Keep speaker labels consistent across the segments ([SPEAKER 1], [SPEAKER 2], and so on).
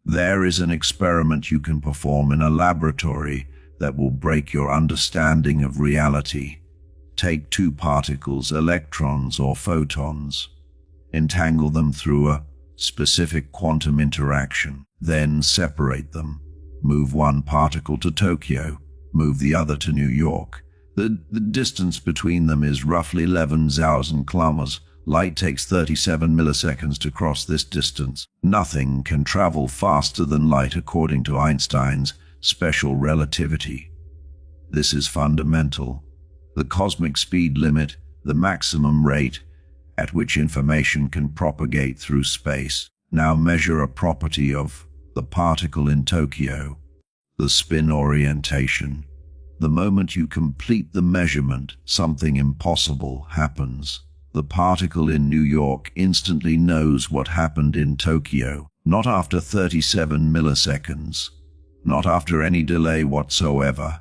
[SPEAKER 1] There is an experiment you can perform in a laboratory that will break your understanding of reality. Take two particles, electrons or photons, entangle them through a specific quantum interaction, then separate them. Move one particle to Tokyo, move the other to New York. The distance between them is roughly 11,000 kilometers. Light takes 37 milliseconds to cross this distance. Nothing can travel faster than light according to Einstein's special relativity. This is fundamental. The cosmic speed limit, the maximum rate at which information can propagate through space. Now measure a property of the particle in Tokyo, the spin orientation. The moment you complete the measurement, something impossible happens. The particle in New York instantly knows what happened in Tokyo, not after 37 milliseconds, not after any delay whatsoever.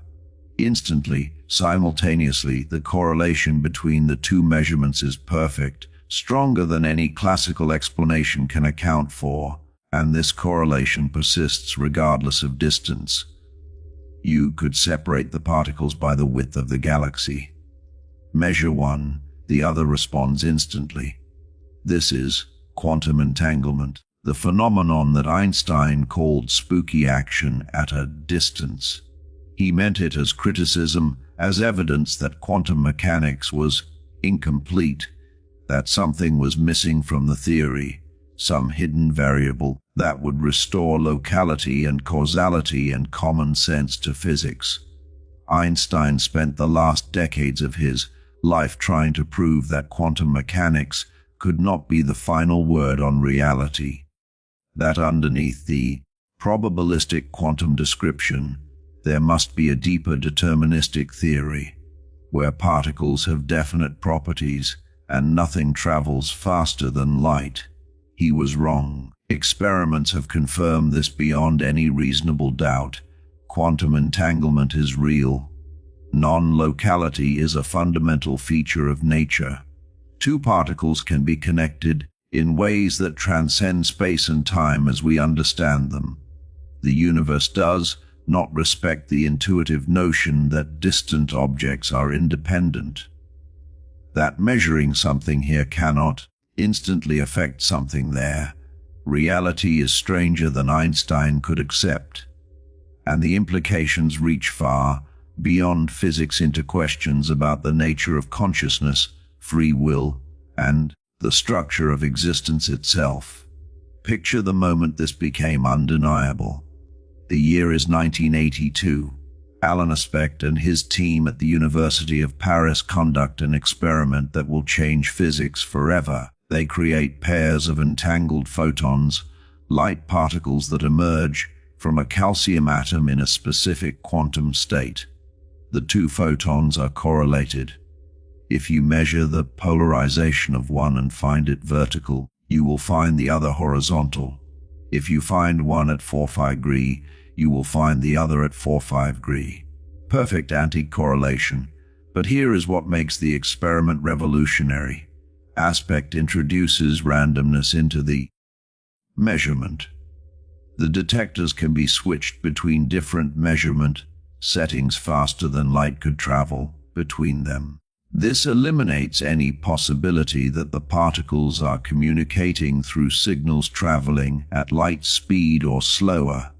[SPEAKER 1] Instantly, simultaneously, the correlation between the two measurements is perfect, stronger than any classical explanation can account for, and this correlation persists regardless of distance. You could separate the particles by the width of the galaxy. Measure one, the other responds instantly. This is quantum entanglement, the phenomenon that Einstein called spooky action at a distance. He meant it as criticism, as evidence that quantum mechanics was incomplete, that something was missing from the theory, some hidden variable that would restore locality and causality and common sense to physics. Einstein spent the last decades of his life trying to prove that quantum mechanics could not be the final word on reality, that underneath the probabilistic quantum description, there must be a deeper deterministic theory, where particles have definite properties and nothing travels faster than light. He was wrong. Experiments have confirmed this beyond any reasonable doubt. Quantum entanglement is real. Non-locality is a fundamental feature of nature. Two particles can be connected in ways that transcend space and time as we understand them. The universe does not respect the intuitive notion that distant objects are independent, that measuring something here cannot instantly affect something there. Reality is stranger than Einstein could accept, and the implications reach far beyond physics into questions about the nature of consciousness, free will, and the structure of existence itself. Picture the moment this became undeniable. The year is 1982. Alain Aspect and his team at the University of Paris conduct an experiment that will change physics forever. They create pairs of entangled photons, light particles that emerge from a calcium atom in a specific quantum state. The two photons are correlated. If you measure the polarization of one and find it vertical, you will find the other horizontal. If you find one at 45 degrees, you will find the other at 45 degrees. Perfect anti-correlation. But here is what makes the experiment revolutionary. Aspect introduces randomness into the measurement. The detectors can be switched between different measurement settings faster than light could travel between them. This eliminates any possibility that the particles are communicating through signals traveling at light speed or slower.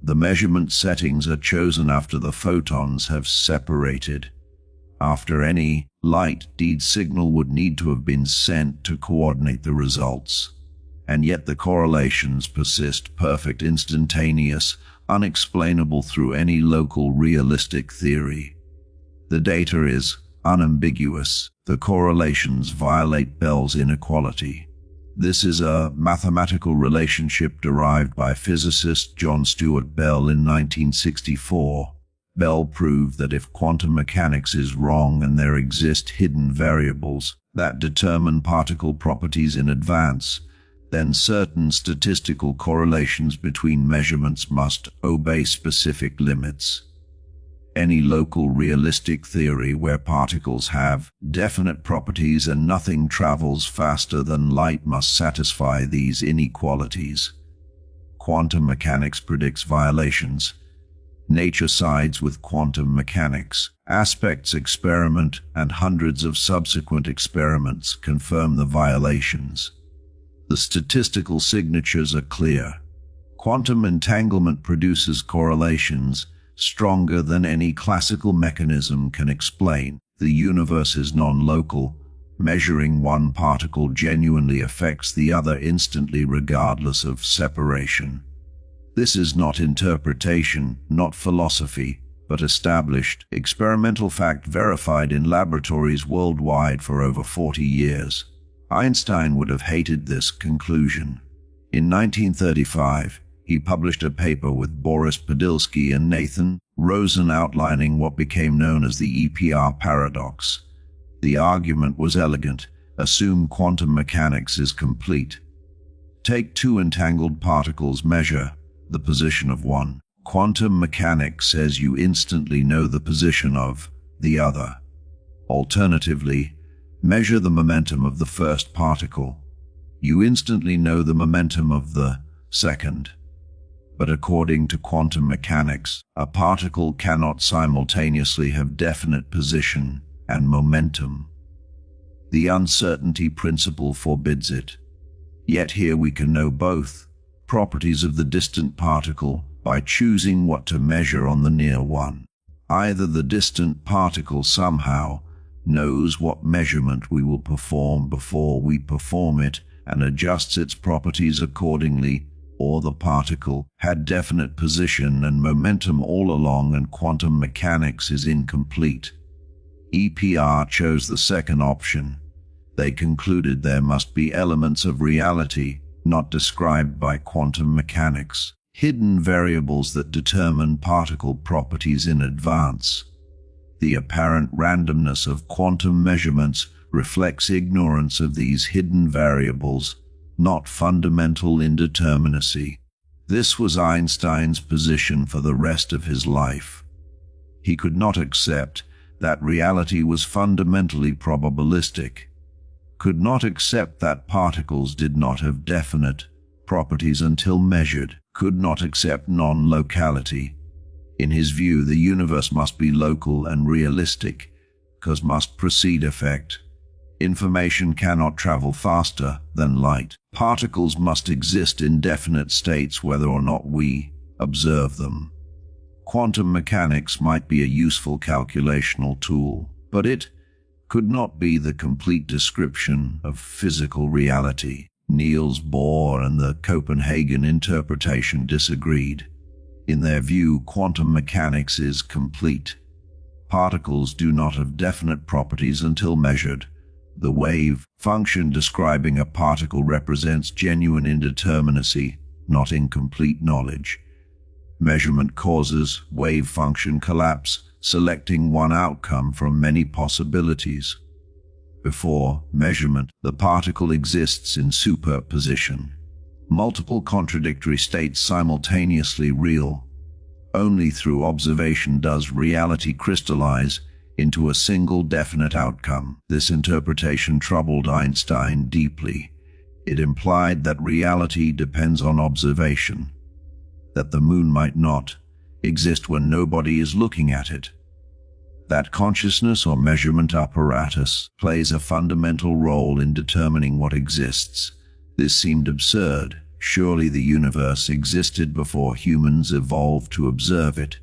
[SPEAKER 1] The measurement settings are chosen after the photons have separated, after any light-deed signal would need to have been sent to coordinate the results. And yet the correlations persist, perfect, instantaneous, unexplainable through any local realistic theory. The data is unambiguous. The correlations violate Bell's inequality. This is a mathematical relationship derived by physicist John Stuart Bell in 1964. Bell proved that if quantum mechanics is wrong and there exist hidden variables that determine particle properties in advance, then certain statistical correlations between measurements must obey specific limits. Any local realistic theory where particles have definite properties and nothing travels faster than light must satisfy these inequalities. Quantum mechanics predicts violations. Nature sides with quantum mechanics. Aspects experiment and hundreds of subsequent experiments confirm the violations. The statistical signatures are clear. Quantum entanglement produces correlations stronger than any classical mechanism can explain. The universe is non-local. Measuring one particle genuinely affects the other instantly regardless of separation. This is not interpretation, not philosophy, but established, experimental fact verified in laboratories worldwide for over 40 years. Einstein would have hated this conclusion. In 1935, he published a paper with Boris Podilsky and Nathan Rosen outlining what became known as the EPR paradox. The argument was elegant: assume quantum mechanics is complete. Take two entangled particles, measure the position of one. Quantum mechanics says you instantly know the position of the other. Alternatively, measure the momentum of the first particle. You instantly know the momentum of the second. But according to quantum mechanics, a particle cannot simultaneously have definite position and momentum. The uncertainty principle forbids it. Yet here we can know both properties of the distant particle by choosing what to measure on the near one. Either the distant particle somehow knows what measurement we will perform before we perform it and adjusts its properties accordingly, or the particle had definite position and momentum all along and quantum mechanics is incomplete. EPR chose the second option. They concluded there must be elements of reality not described by quantum mechanics, hidden variables that determine particle properties in advance. The apparent randomness of quantum measurements reflects ignorance of these hidden variables, not fundamental indeterminacy. This was Einstein's position for the rest of his life. He could not accept that reality was fundamentally probabilistic, could not accept that particles did not have definite properties until measured, could not accept non-locality. In his view, the universe must be local and realistic, cause must precede effect. Information cannot travel faster than light. Particles must exist in definite states whether or not we observe them. Quantum mechanics might be a useful calculational tool, but it could not be the complete description of physical reality. Niels Bohr and the Copenhagen interpretation disagreed. In their view, quantum mechanics is complete. Particles do not have definite properties until measured. The wave function describing a particle represents genuine indeterminacy, not incomplete knowledge. Measurement causes wave function collapse, selecting one outcome from many possibilities. Before measurement, the particle exists in superposition. Multiple contradictory states simultaneously real. Only through observation does reality crystallize into a single definite outcome. This interpretation troubled Einstein deeply. It implied that reality depends on observation, that the moon might not exist when nobody is looking at it, that consciousness or measurement apparatus plays a fundamental role in determining what exists. This seemed absurd. Surely the universe existed before humans evolved to observe it.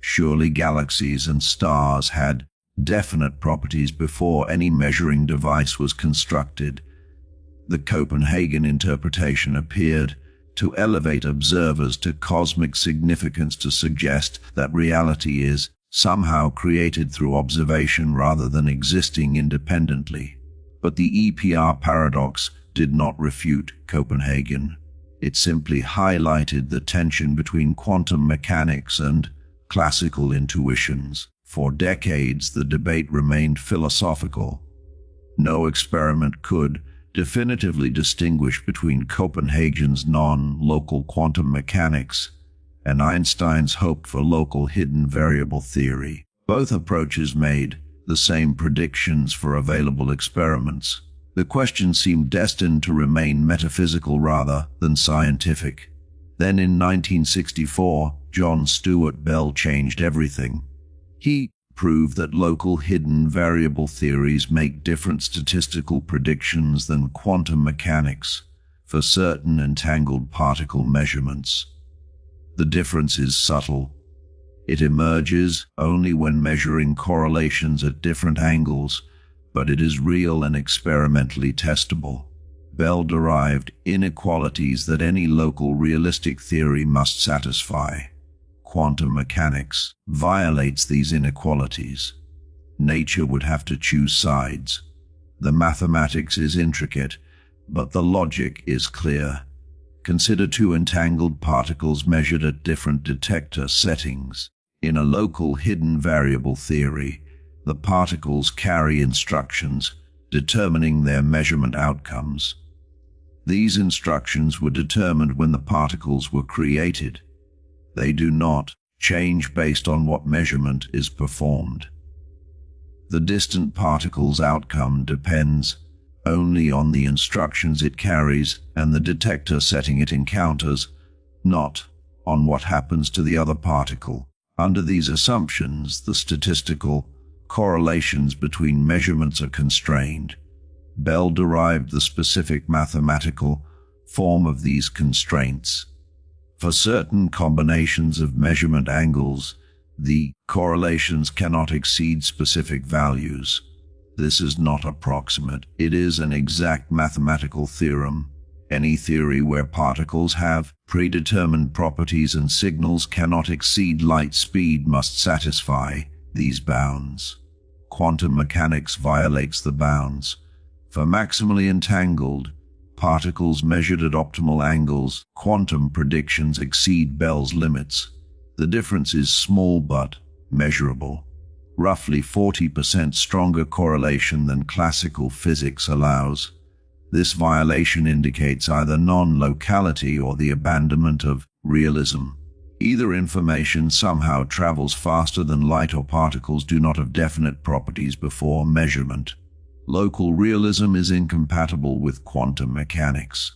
[SPEAKER 1] Surely galaxies and stars had definite properties before any measuring device was constructed. The Copenhagen interpretation appeared to elevate observers to cosmic significance, to suggest that reality is somehow created through observation rather than existing independently. But the EPR paradox did not refute Copenhagen. It simply highlighted the tension between quantum mechanics and classical intuitions. For decades, the debate remained philosophical. No experiment could definitively distinguish between Copenhagen's non-local quantum mechanics and Einstein's hope for local hidden variable theory. Both approaches made the same predictions for available experiments. The question seemed destined to remain metaphysical rather than scientific. Then in 1964, John Stuart Bell changed everything. He proved that local hidden variable theories make different statistical predictions than quantum mechanics for certain entangled particle measurements. The difference is subtle. It emerges only when measuring correlations at different angles, but it is real and experimentally testable. Bell derived inequalities that any local realistic theory must satisfy. Quantum mechanics violates these inequalities. Nature would have to choose sides. The mathematics is intricate, but the logic is clear. Consider two entangled particles measured at different detector settings. In a local hidden variable theory, the particles carry instructions determining their measurement outcomes. These instructions were determined when the particles were created. They do not change based on what measurement is performed. The distant particle's outcome depends only on the instructions it carries and the detector setting it encounters, not on what happens to the other particle. Under these assumptions, the statistical correlations between measurements are constrained. Bell derived the specific mathematical form of these constraints. For certain combinations of measurement angles, the correlations cannot exceed specific values. This is not approximate. It is an exact mathematical theorem. Any theory where particles have predetermined properties and signals cannot exceed light speed must satisfy these bounds. Quantum mechanics violates the bounds. For maximally entangled particles measured at optimal angles, quantum predictions exceed Bell's limits. The difference is small but measurable. Roughly 40% stronger correlation than classical physics allows. This violation indicates either non-locality or the abandonment of realism. Either information somehow travels faster than light or particles do not have definite properties before measurement. Local realism is incompatible with quantum mechanics.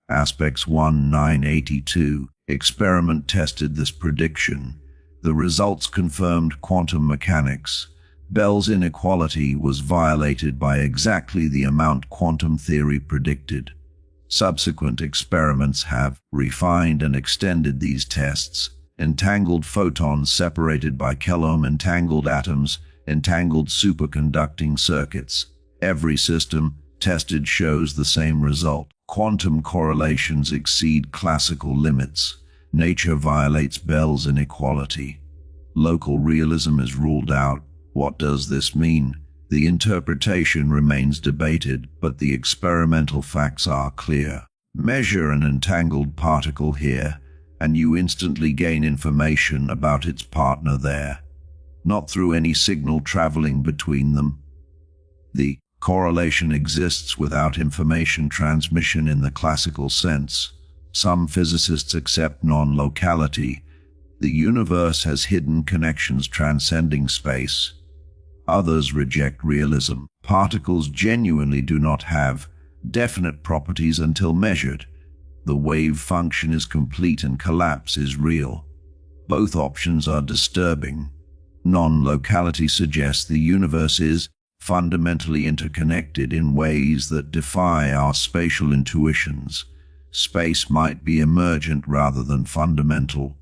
[SPEAKER 1] Aspects 1982. Experiment tested this prediction. The results confirmed quantum mechanics. Bell's inequality was violated by exactly the amount quantum theory predicted. Subsequent experiments have refined and extended these tests. Entangled photons separated by Coulomb entangled atoms, entangled superconducting circuits. Every system tested shows the same result. Quantum correlations exceed classical limits. Nature violates Bell's inequality. Local realism is ruled out. What does this mean? The interpretation remains debated, but the experimental facts are clear. Measure an entangled particle here, and you instantly gain information about its partner there, not through any signal traveling between them. The correlation exists without information transmission in the classical sense. Some physicists accept non-locality. The universe has hidden connections transcending space. Others reject realism. Particles genuinely do not have definite properties until measured. The wave function is complete and collapse is real. Both options are disturbing. Non-locality suggests the universe is fundamentally interconnected in ways that defy our spatial intuitions. Space might be emergent rather than fundamental.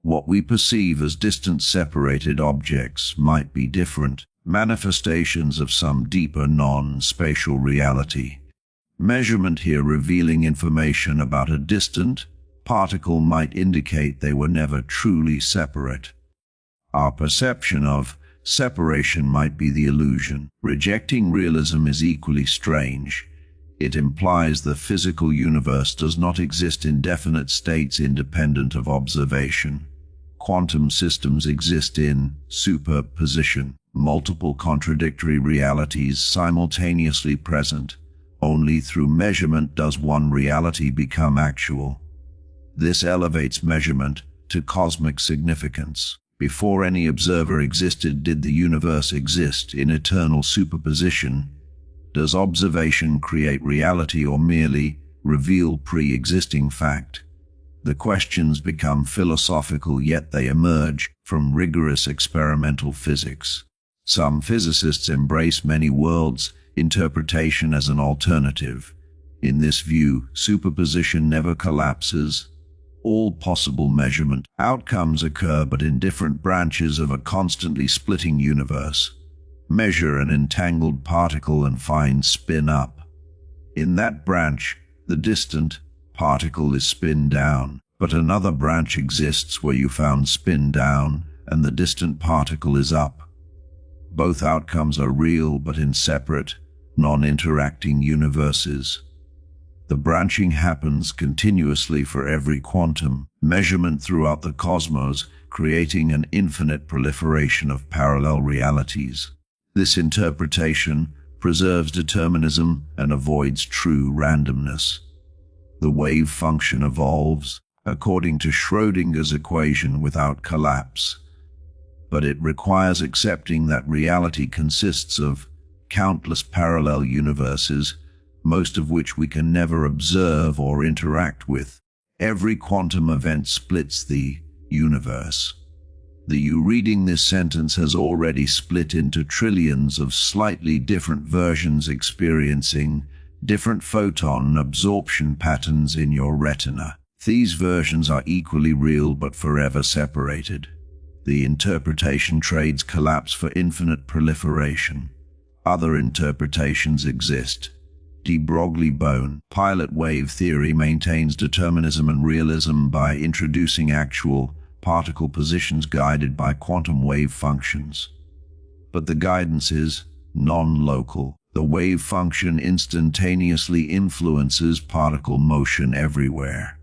[SPEAKER 1] What we perceive as distant separated objects might be different, manifestations of some deeper non-spatial reality. Measurement here revealing information about a distant particle might indicate they were never truly separate. Our perception of separation might be the illusion. Rejecting realism is equally strange. It implies the physical universe does not exist in definite states independent of observation. Quantum systems exist in superposition, multiple contradictory realities simultaneously present. Only through measurement does one reality become actual. This elevates measurement to cosmic significance. Before any observer existed, did the universe exist in eternal superposition? Does observation create reality or merely reveal pre-existing fact? The questions become philosophical, yet they emerge from rigorous experimental physics. Some physicists embrace many worlds interpretation as an alternative. In this view, superposition never collapses. All possible measurement outcomes occur, but in different branches of a constantly splitting universe. Measure an entangled particle and find spin up. In that branch, the distant particle is spin down, but another branch exists where you found spin down and the distant particle is up. Both outcomes are real, but in separate, non-interacting universes. The branching happens continuously for every quantum measurement throughout the cosmos, creating an infinite proliferation of parallel realities. This interpretation preserves determinism and avoids true randomness. The wave function evolves according to Schrödinger's equation without collapse, but it requires accepting that reality consists of countless parallel universes, most of which we can never observe or interact with. Every quantum event splits the universe. The you reading this sentence has already split into trillions of slightly different versions, experiencing different photon absorption patterns in your retina. These versions are equally real but forever separated. The interpretation trades collapse for infinite proliferation. Other interpretations exist. De Broglie-Bohm pilot wave theory maintains determinism and realism by introducing actual particle positions guided by quantum wave functions. But the guidance is non-local. The wave function instantaneously influences particle motion everywhere.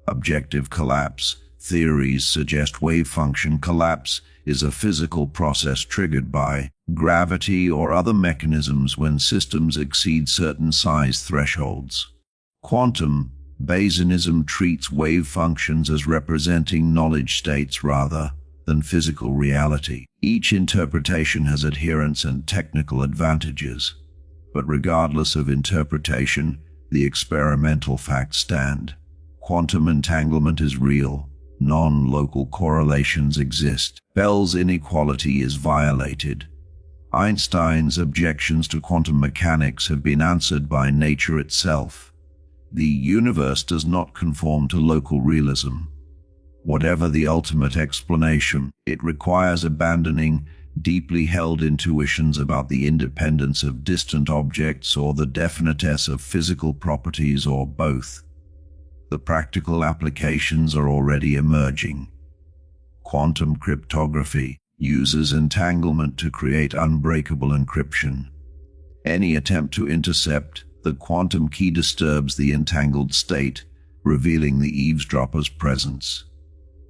[SPEAKER 1] Objective collapse theories suggest wave function collapse is a physical process triggered by gravity or other mechanisms when systems exceed certain size thresholds. Quantum Bayesianism treats wave functions as representing knowledge states rather than physical reality. Each interpretation has adherents and technical advantages, but regardless of interpretation, the experimental facts stand. Quantum entanglement is real. Non-local correlations exist. Bell's inequality is violated. Einstein's objections to quantum mechanics have been answered by nature itself. The universe does not conform to local realism. Whatever the ultimate explanation, it requires abandoning deeply held intuitions about the independence of distant objects or the definiteness of physical properties, or both. The practical applications are already emerging. Quantum cryptography uses entanglement to create unbreakable encryption. Any attempt to intercept the quantum key disturbs the entangled state, revealing the eavesdropper's presence.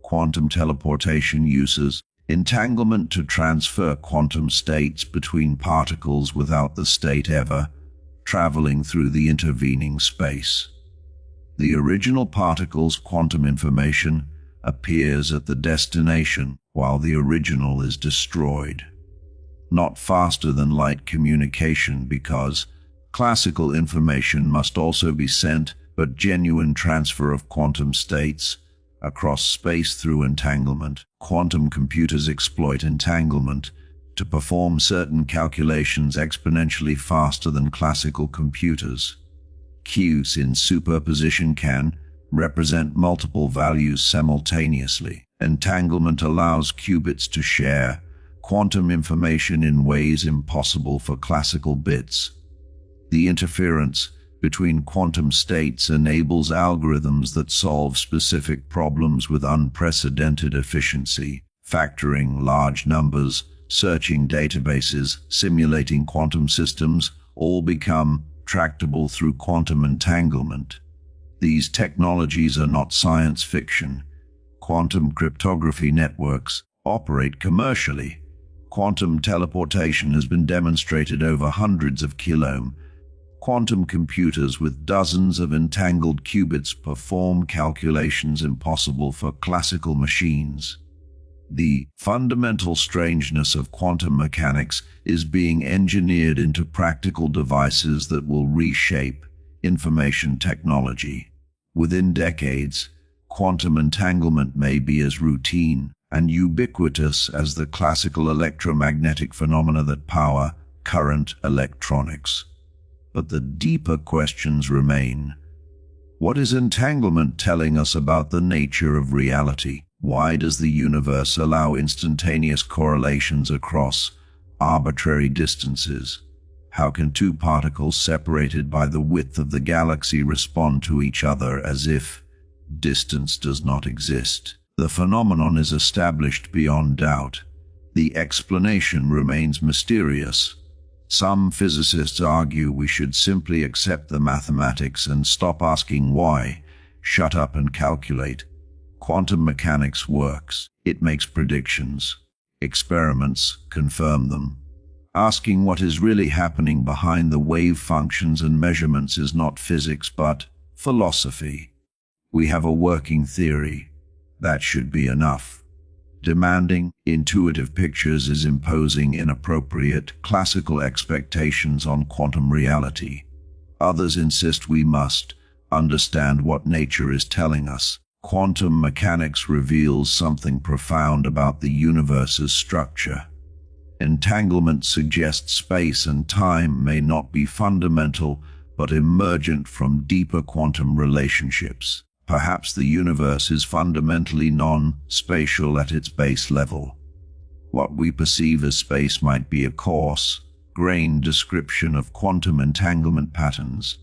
[SPEAKER 1] Quantum teleportation uses entanglement to transfer quantum states between particles without the state ever traveling through the intervening space. The original particle's quantum information appears at the destination while the original is destroyed. Not faster than light communication, because classical information must also be sent, but genuine transfer of quantum states across space through entanglement. Quantum computers exploit entanglement to perform certain calculations exponentially faster than classical computers. Qs in superposition can represent multiple values simultaneously. Entanglement allows qubits to share quantum information in ways impossible for classical bits. The interference between quantum states enables algorithms that solve specific problems with unprecedented efficiency, factoring large numbers, searching databases, simulating quantum systems, all become tractable through quantum entanglement. These technologies are not science fiction. Quantum cryptography networks operate commercially. Quantum teleportation has been demonstrated over hundreds of kilometers. Quantum computers with dozens of entangled qubits perform calculations impossible for classical machines. The fundamental strangeness of quantum mechanics is being engineered into practical devices that will reshape information technology. Within decades, quantum entanglement may be as routine and ubiquitous as the classical electromagnetic phenomena that power current electronics. But the deeper questions remain. What is entanglement telling us about the nature of reality? Why does the universe allow instantaneous correlations across arbitrary distances? How can two particles separated by the width of the galaxy respond to each other as if distance does not exist? The phenomenon is established beyond doubt. The explanation remains mysterious. Some physicists argue we should simply accept the mathematics and stop asking why. Shut up and calculate. Quantum mechanics works. It makes predictions. Experiments confirm them. Asking what is really happening behind the wave functions and measurements is not physics but philosophy. We have a working theory. That should be enough. Demanding intuitive pictures is imposing inappropriate classical expectations on quantum reality. Others insist we must understand what nature is telling us. Quantum mechanics reveals something profound about the universe's structure. Entanglement suggests space and time may not be fundamental but emergent from deeper quantum relationships. Perhaps the universe is fundamentally non-spatial at its base level. What we perceive as space might be a coarse, grained description of quantum entanglement patterns.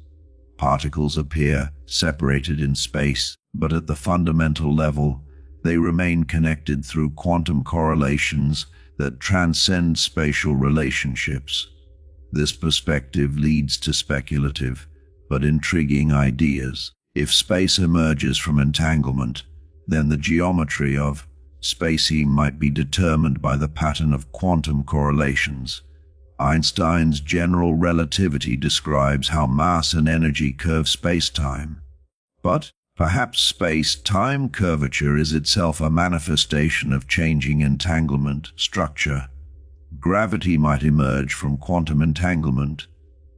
[SPEAKER 1] Particles appear separated in space, but at the fundamental level, they remain connected through quantum correlations that transcend spatial relationships. This perspective leads to speculative but intriguing ideas. If space emerges from entanglement, then the geometry of spacing might be determined by the pattern of quantum correlations. Einstein's general relativity describes how mass and energy curve space-time. But perhaps space-time curvature is itself a manifestation of changing entanglement structure. Gravity might emerge from quantum entanglement.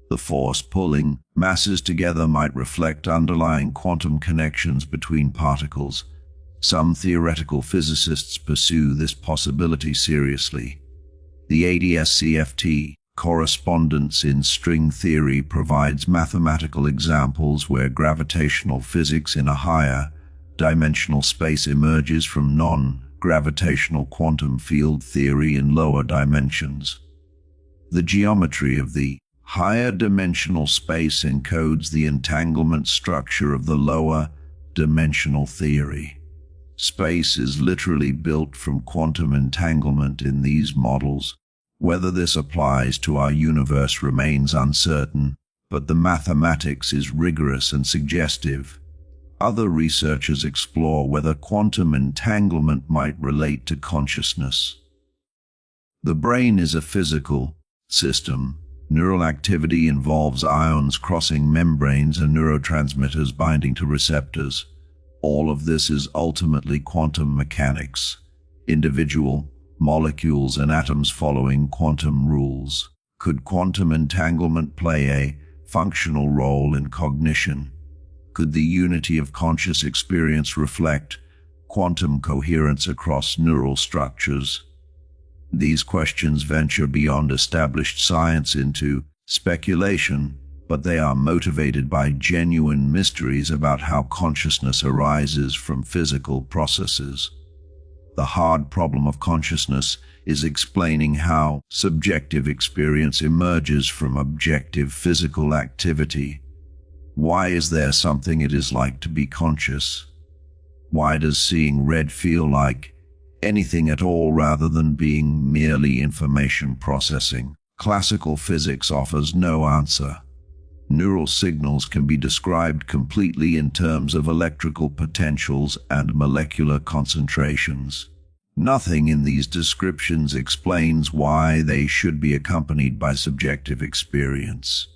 [SPEAKER 1] The force pulling masses together might reflect underlying quantum connections between particles. Some theoretical physicists pursue this possibility seriously. The ADS-CFT correspondence in string theory provides mathematical examples where gravitational physics in a higher dimensional space emerges from non-gravitational quantum field theory in lower dimensions. The geometry of the higher dimensional space encodes the entanglement structure of the lower dimensional theory. Space is literally built from quantum entanglement in these models. Whether this applies to our universe remains uncertain, but the mathematics is rigorous and suggestive. Other researchers explore whether quantum entanglement might relate to consciousness. The brain is a physical system. Neural activity involves ions crossing membranes and neurotransmitters binding to receptors. All of this is ultimately quantum mechanics. Individual molecules and atoms following quantum rules. Could quantum entanglement play a functional role in cognition? Could the unity of conscious experience reflect quantum coherence across neural structures? These questions venture beyond established science into speculation, but they are motivated by genuine mysteries about how consciousness arises from physical processes. The hard problem of consciousness is explaining how subjective experience emerges from objective physical activity. Why is there something it is like to be conscious? Why does seeing red feel like anything at all rather than being merely information processing? Classical physics offers no answer. Neural signals can be described completely in terms of electrical potentials and molecular concentrations. Nothing in these descriptions explains why they should be accompanied by subjective experience.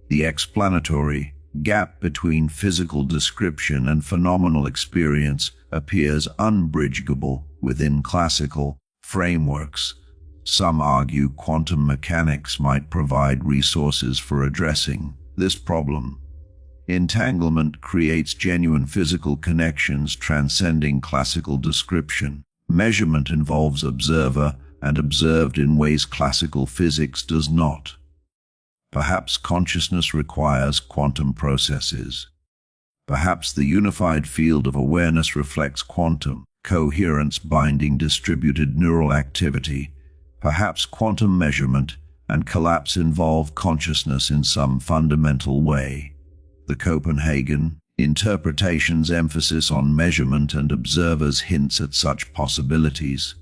[SPEAKER 1] The explanatory gap between physical description and phenomenal experience appears unbridgeable within classical frameworks. Some argue quantum mechanics might provide resources for addressing this problem. Entanglement creates genuine physical connections transcending classical description. Measurement involves observer and observed in ways classical physics does not. Perhaps consciousness requires quantum processes. Perhaps the unified field of awareness reflects quantum coherence binding distributed neural activity. Perhaps quantum measurement and collapse involve consciousness in some fundamental way. The Copenhagen interpretation's emphasis on measurement and observers hints at such possibilities,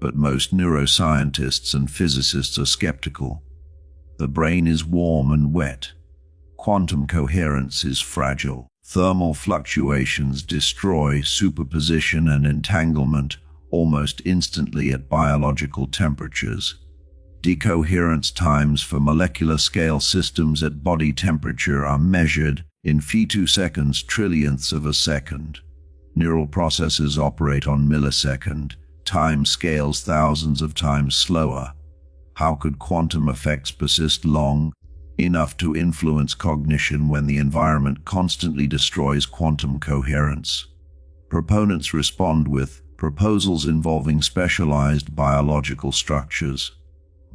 [SPEAKER 1] but most neuroscientists and physicists are skeptical. The brain is warm and wet. Quantum coherence is fragile. Thermal fluctuations destroy superposition and entanglement almost instantly at biological temperatures. Decoherence times for molecular scale systems at body temperature are measured in femtoseconds trillionths of a second. Neural processes operate on millisecond time scales thousands of times slower. How could quantum effects persist long enough to influence cognition when the environment constantly destroys quantum coherence? Proponents respond with proposals involving specialized biological structures.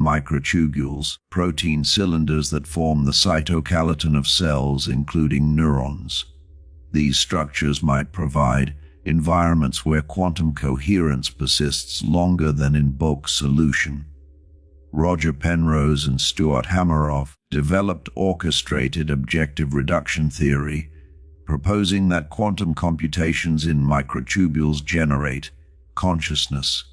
[SPEAKER 1] Microtubules, protein cylinders that form the cytoskeleton of cells, including neurons. These structures might provide environments where quantum coherence persists longer than in bulk solution. Roger Penrose and Stuart Hameroff developed orchestrated objective reduction theory, proposing that quantum computations in microtubules generate consciousness.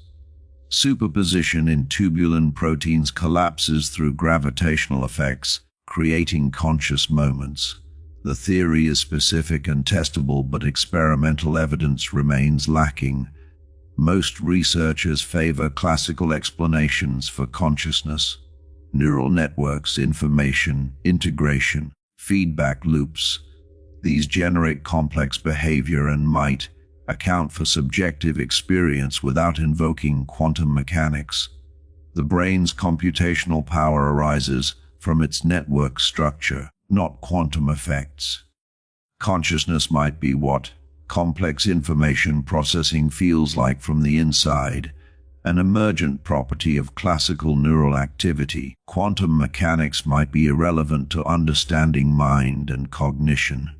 [SPEAKER 1] Superposition in tubulin proteins collapses through gravitational effects, creating conscious moments. The theory is specific and testable, but experimental evidence remains lacking. Most researchers favor classical explanations for consciousness. Neural networks, information, integration, feedback loops. These generate complex behavior and might account for subjective experience without invoking quantum mechanics. The brain's computational power arises from its network structure, not quantum effects. Consciousness might be what complex information processing feels like from the inside, an emergent property of classical neural activity. Quantum mechanics might be irrelevant to understanding mind and cognition.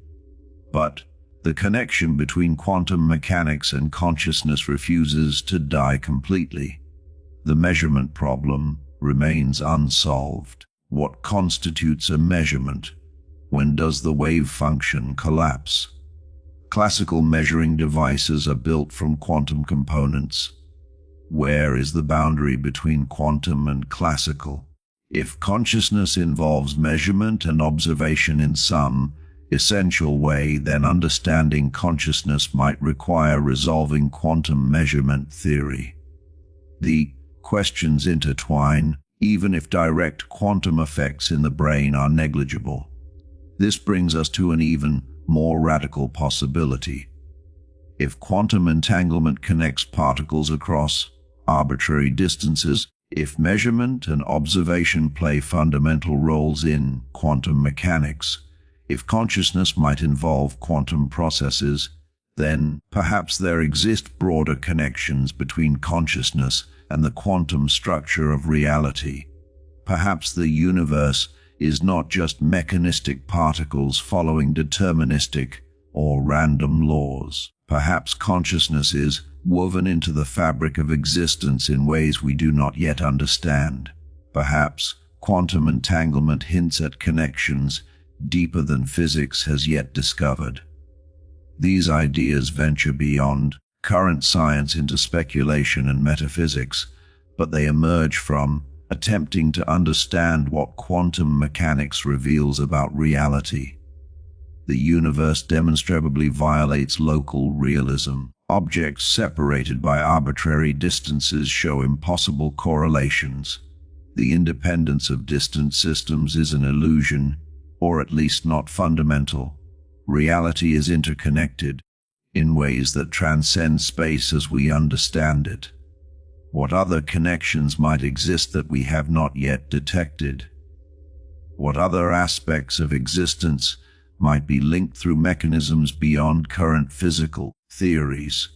[SPEAKER 1] But the connection between quantum mechanics and consciousness refuses to die completely. The measurement problem remains unsolved. What constitutes a measurement? When does the wave function collapse? Classical measuring devices are built from quantum components. Where is the boundary between quantum and classical? If consciousness involves measurement and observation in some essential way, then understanding consciousness might require resolving quantum measurement theory. The questions intertwine, even if direct quantum effects in the brain are negligible. This brings us to an even more radical possibility. If quantum entanglement connects particles across arbitrary distances, if measurement and observation play fundamental roles in quantum mechanics, if consciousness might involve quantum processes, then perhaps there exist broader connections between consciousness and the quantum structure of reality. Perhaps the universe is not just mechanistic particles following deterministic or random laws. Perhaps consciousness is woven into the fabric of existence in ways we do not yet understand. Perhaps quantum entanglement hints at connections deeper than physics has yet discovered. These ideas venture beyond current science into speculation and metaphysics, but they emerge from attempting to understand what quantum mechanics reveals about reality. The universe demonstrably violates local realism. Objects separated by arbitrary distances show impossible correlations. The independence of distant systems is an illusion, or at least not fundamental. Reality is interconnected in ways that transcend space as we understand it. What other connections might exist that we have not yet detected? What other aspects of existence might be linked through mechanisms beyond current physical theories.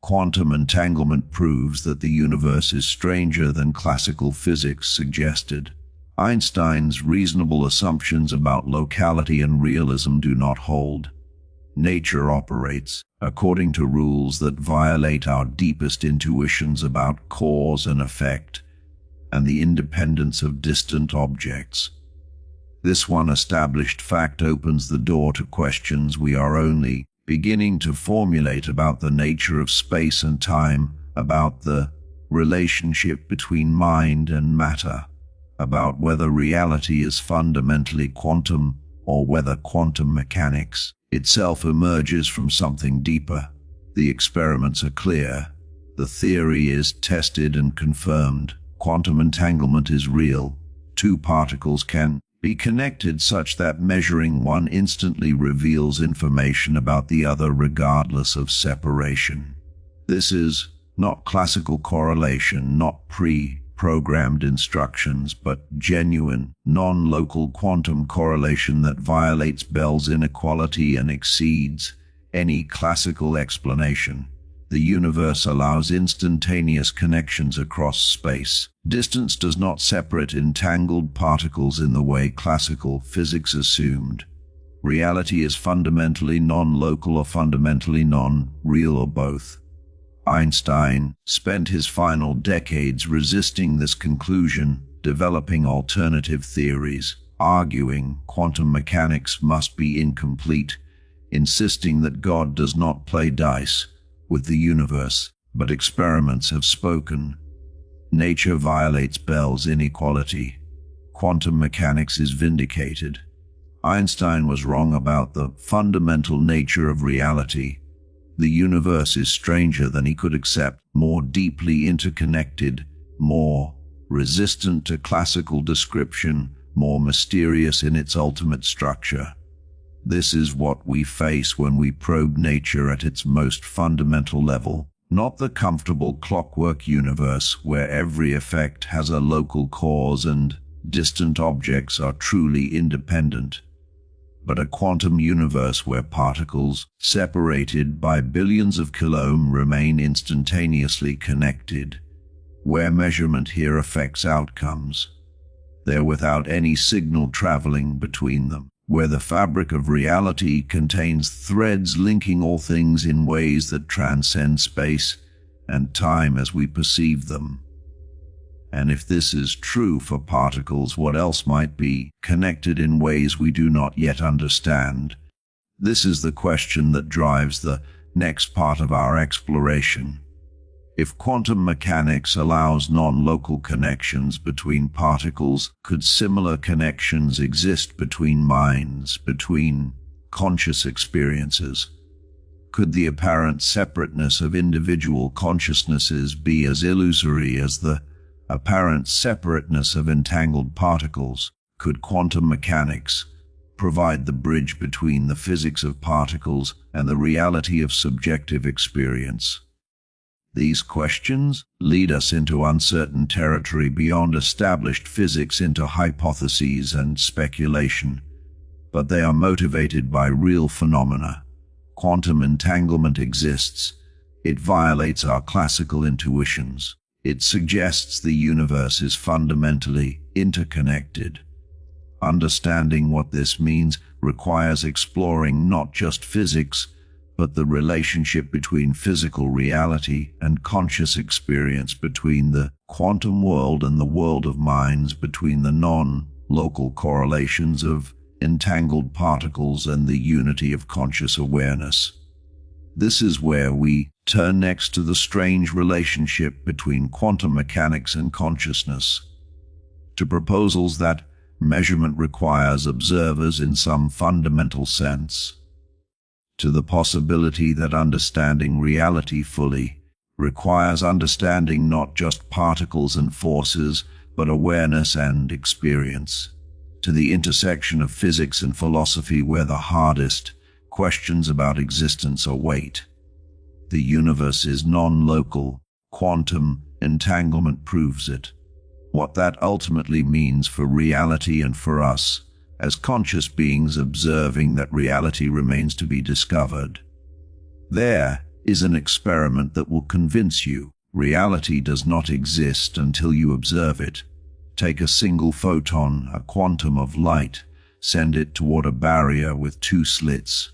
[SPEAKER 1] Quantum entanglement proves that the universe is stranger than classical physics suggested. Einstein's reasonable assumptions about locality and realism do not hold. Nature operates according to rules that violate our deepest intuitions about cause and effect and the independence of distant objects. This one established fact opens the door to questions we are only beginning to formulate about the nature of space and time, about the relationship between mind and matter, about whether reality is fundamentally quantum or whether quantum mechanics itself emerges from something deeper. The experiments are clear. The theory is tested and confirmed. Quantum entanglement is real. Two particles can be connected such that measuring one instantly reveals information about the other regardless of separation. This is not classical correlation, not pre-programmed instructions, but genuine, non-local quantum correlation that violates Bell's inequality and exceeds any classical explanation. The universe allows instantaneous connections across space. Distance does not separate entangled particles in the way classical physics assumed. Reality is fundamentally non-local or fundamentally non-real or both. Einstein spent his final decades resisting this conclusion, developing alternative theories, arguing quantum mechanics must be incomplete, insisting that God does not play dice with the universe, but experiments have spoken. Nature violates Bell's inequality. Quantum mechanics is vindicated. Einstein was wrong about the fundamental nature of reality. The universe is stranger than he could accept, more deeply interconnected, more resistant to classical description, more mysterious in its ultimate structure. This is what we face when we probe nature at its most fundamental level, not the comfortable clockwork universe where every effect has a local cause and distant objects are truly independent, but a quantum universe where particles, separated by billions of kilometers, remain instantaneously connected, where measurement here affects outcomes. They're without any signal traveling between them, where the fabric of reality contains threads linking all things in ways that transcend space and time as we perceive them. And if this is true for particles, what else might be connected in ways we do not yet understand? This is the question that drives the next part of our exploration. If quantum mechanics allows non-local connections between particles, could similar connections exist between minds, between conscious experiences? Could the apparent separateness of individual consciousnesses be as illusory as the apparent separateness of entangled particles? Could quantum mechanics provide the bridge between the physics of particles and the reality of subjective experience? These questions lead us into uncertain territory beyond established physics, into hypotheses and speculation, but they are motivated by real phenomena. Quantum entanglement exists. It violates our classical intuitions. It suggests the universe is fundamentally interconnected. Understanding what this means requires exploring not just physics, but the relationship between physical reality and conscious experience, between the quantum world and the world of minds, between the non-local correlations of entangled particles and the unity of conscious awareness. This is where we turn next to the strange relationship between quantum mechanics and consciousness, to proposals that measurement requires observers in some fundamental sense, to the possibility that understanding reality fully requires understanding not just particles and forces, but awareness and experience, to the intersection of physics and philosophy where the hardest questions about existence await. The universe is non-local. Quantum entanglement proves it. What that ultimately means for reality and for us as conscious beings observing that reality remains to be discovered. There is an experiment that will convince you reality does not exist until you observe it. Take a single photon, a quantum of light, send it toward a barrier with two slits.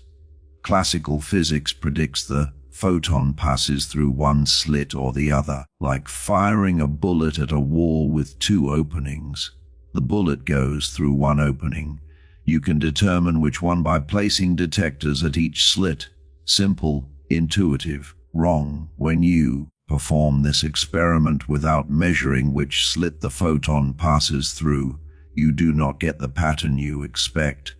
[SPEAKER 1] Classical physics predicts the photon passes through one slit or the other, like firing a bullet at a wall with two openings. The bullet goes through one opening. You can determine which one by placing detectors at each slit. Simple, intuitive. Wrong when you perform this experiment without measuring which slit the photon passes through. You do not get the pattern you expect.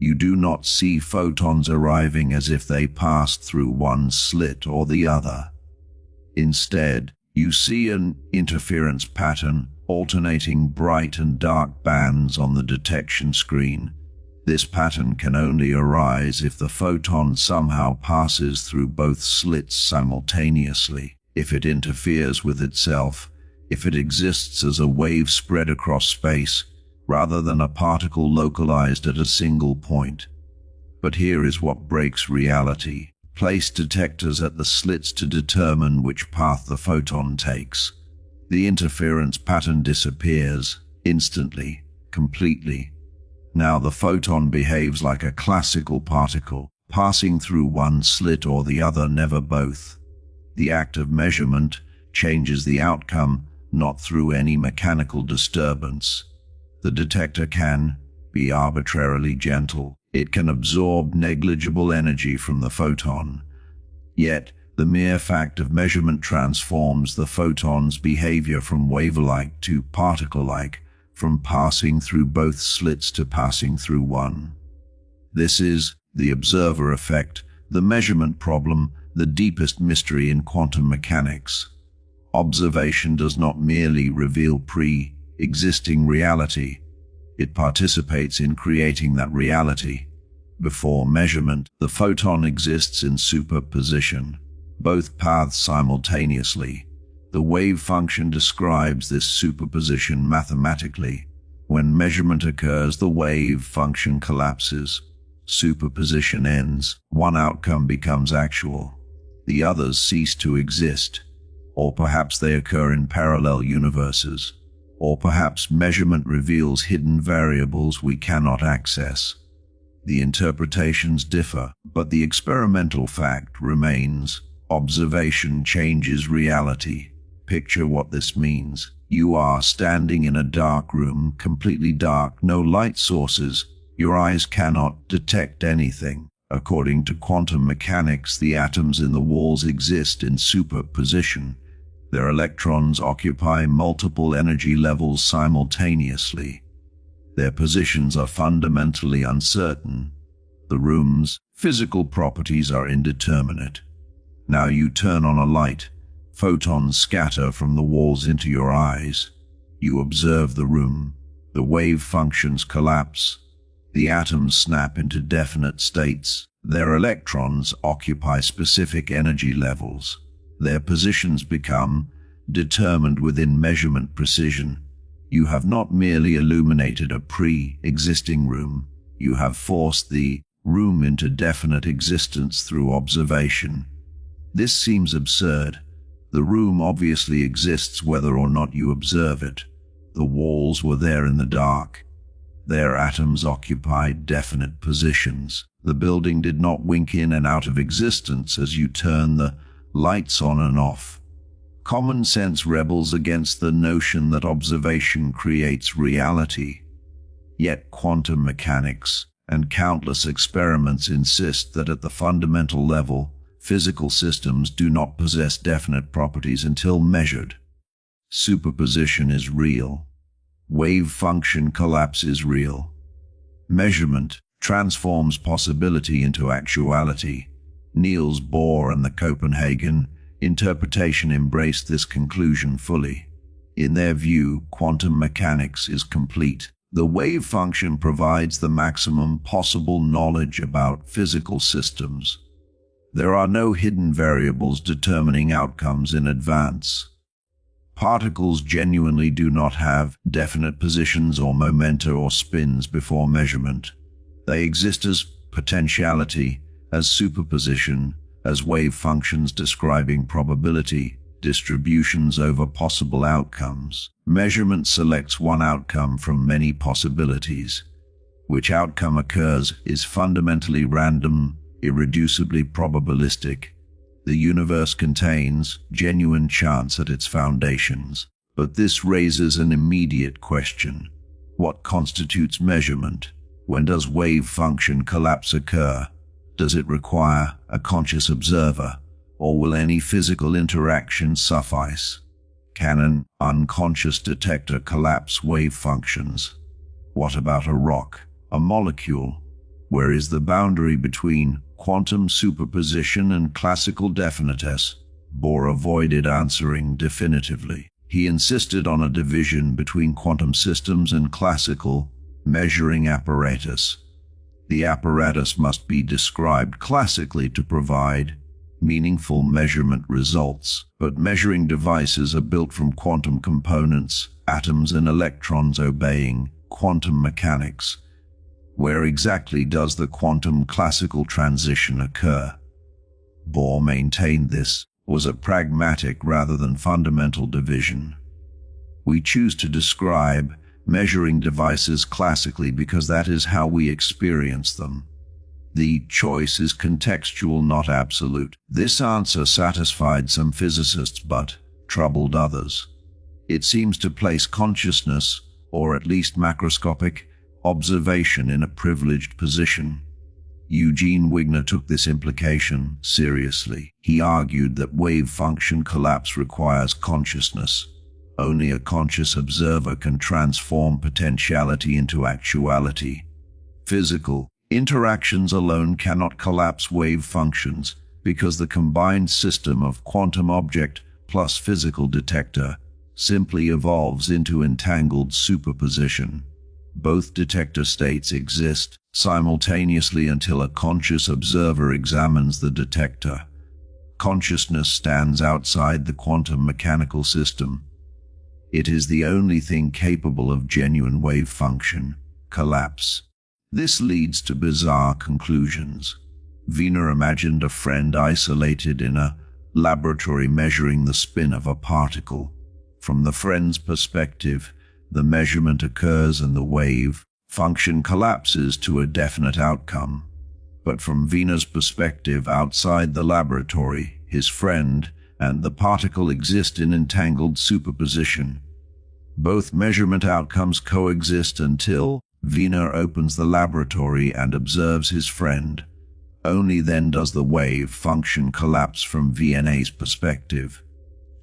[SPEAKER 1] You do not see photons arriving as if they passed through one slit or the other. Instead, you see an interference pattern, alternating bright and dark bands on the detection screen. This pattern can only arise if the photon somehow passes through both slits simultaneously, if it interferes with itself, if it exists as a wave spread across space, rather than a particle localized at a single point. But here is what breaks reality. Place detectors at the slits to determine which path the photon takes. The interference pattern disappears, instantly, completely. Now the photon behaves like a classical particle, passing through one slit or the other, never both. The act of measurement changes the outcome, not through any mechanical disturbance. The detector can be arbitrarily gentle. It can absorb negligible energy from the photon. Yet, the mere fact of measurement transforms the photon's behavior from wave-like to particle-like, from passing through both slits to passing through one. This is the observer effect, the measurement problem, the deepest mystery in quantum mechanics. Observation does not merely reveal pre-existing reality. It participates in creating that reality. Before measurement, the photon exists in superposition, both paths simultaneously. The wave function describes this superposition mathematically. When measurement occurs, the wave function collapses. Superposition ends. One outcome becomes actual. The others cease to exist. Or perhaps they occur in parallel universes. Or perhaps measurement reveals hidden variables we cannot access. The interpretations differ, but the experimental fact remains. Observation changes reality. Picture what this means. You are standing in a dark room, completely dark, no light sources. Your eyes cannot detect anything. According to quantum mechanics, the atoms in the walls exist in superposition. Their electrons occupy multiple energy levels simultaneously. Their positions are fundamentally uncertain. The room's physical properties are indeterminate. Now you turn on a light. Photons scatter from the walls into your eyes. You observe the room. The wave functions collapse. The atoms snap into definite states. Their electrons occupy specific energy levels. Their positions become determined within measurement precision. You have not merely illuminated a pre-existing room. You have forced the room into definite existence through observation. This seems absurd. The room obviously exists whether or not you observe it. The walls were there in the dark. Their atoms occupied definite positions. The building did not wink in and out of existence as you turn the lights on and off. Common sense rebels against the notion that observation creates reality. Yet quantum mechanics and countless experiments insist that at the fundamental level, physical systems do not possess definite properties until measured. Superposition is real. Wave function collapse is real. Measurement transforms possibility into actuality. Niels Bohr and the Copenhagen interpretation embraced this conclusion fully. In their view, quantum mechanics is complete. The wave function provides the maximum possible knowledge about physical systems. There are no hidden variables determining outcomes in advance. Particles genuinely do not have definite positions or momenta or spins before measurement. They exist as potentiality, as superposition, as wave functions describing probability distributions over possible outcomes. Measurement selects one outcome from many possibilities. Which outcome occurs is fundamentally random, irreducibly probabilistic. The universe contains genuine chance at its foundations. But this raises an immediate question. What constitutes measurement? When does wave function collapse occur? Does it require a conscious observer, or will any physical interaction suffice? Can an unconscious detector collapse wave functions? What about a rock, a molecule? Where is the boundary between quantum superposition and classical definiteness? Bohr avoided answering definitively. He insisted on a division between quantum systems and classical measuring apparatus. The apparatus must be described classically to provide meaningful measurement results, but measuring devices are built from quantum components, atoms and electrons obeying quantum mechanics. Where exactly does the quantum classical transition occur? Bohr maintained this was a pragmatic rather than fundamental division. We choose to describe measuring devices classically because that is how we experience them. The choice is contextual, not absolute. This answer satisfied some physicists but troubled others. It seems to place consciousness, or at least macroscopic observation, in a privileged position. Eugene Wigner took this implication seriously. He argued that wave function collapse requires consciousness. Only a conscious observer can transform potentiality into actuality. Physical interactions alone cannot collapse wave functions because the combined system of quantum object plus physical detector simply evolves into entangled superposition. Both detector states exist simultaneously until a conscious observer examines the detector. Consciousness stands outside the quantum mechanical system. It is the only thing capable of genuine wave function collapse. This leads to bizarre conclusions. Wiener imagined a friend isolated in a laboratory measuring the spin of a particle. From the friend's perspective, the measurement occurs and the wave function collapses to a definite outcome. But from Wiener's perspective, outside the laboratory, his friend and the particle exist in entangled superposition. Both measurement outcomes coexist until Wiener opens the laboratory and observes his friend. Only then does the wave function collapse from Wiener's perspective.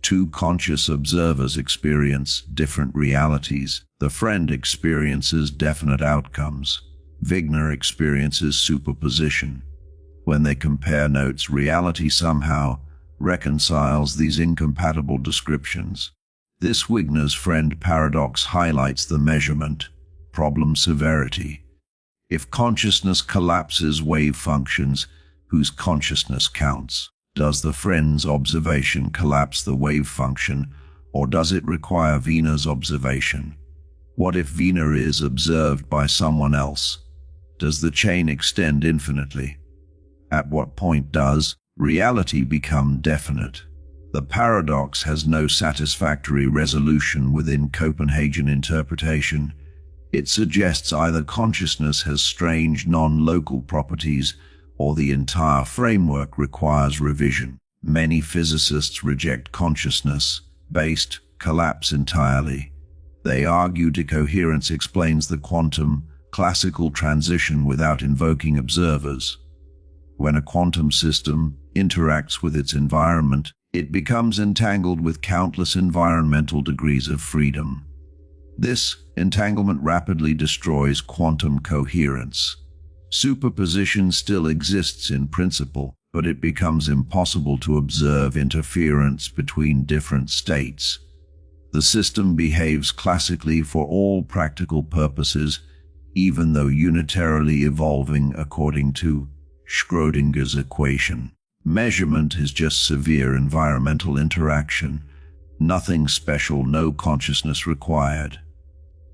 [SPEAKER 1] Two conscious observers experience different realities. The friend experiences definite outcomes. Wigner experiences superposition. When they compare notes, reality somehow reconciles these incompatible descriptions. This Wigner's friend paradox highlights the measurement problem severity. If consciousness collapses wave functions, whose consciousness counts? Does the friend's observation collapse the wave function, or does it require Wiener's observation? What if Wiener is observed by someone else? Does the chain extend infinitely? At what point does reality become definite? The paradox has no satisfactory resolution within Copenhagen interpretation. It suggests either consciousness has strange non-local properties, or the entire framework requires revision. Many physicists reject consciousness-based collapse entirely. They argue decoherence explains the quantum classical transition without invoking observers. When a quantum system interacts with its environment, it becomes entangled with countless environmental degrees of freedom. This entanglement rapidly destroys quantum coherence. Superposition still exists in principle, but it becomes impossible to observe interference between different states. The system behaves classically for all practical purposes, even though unitarily evolving according to Schrödinger's equation. Measurement is just severe environmental interaction, Nothing special, no consciousness required.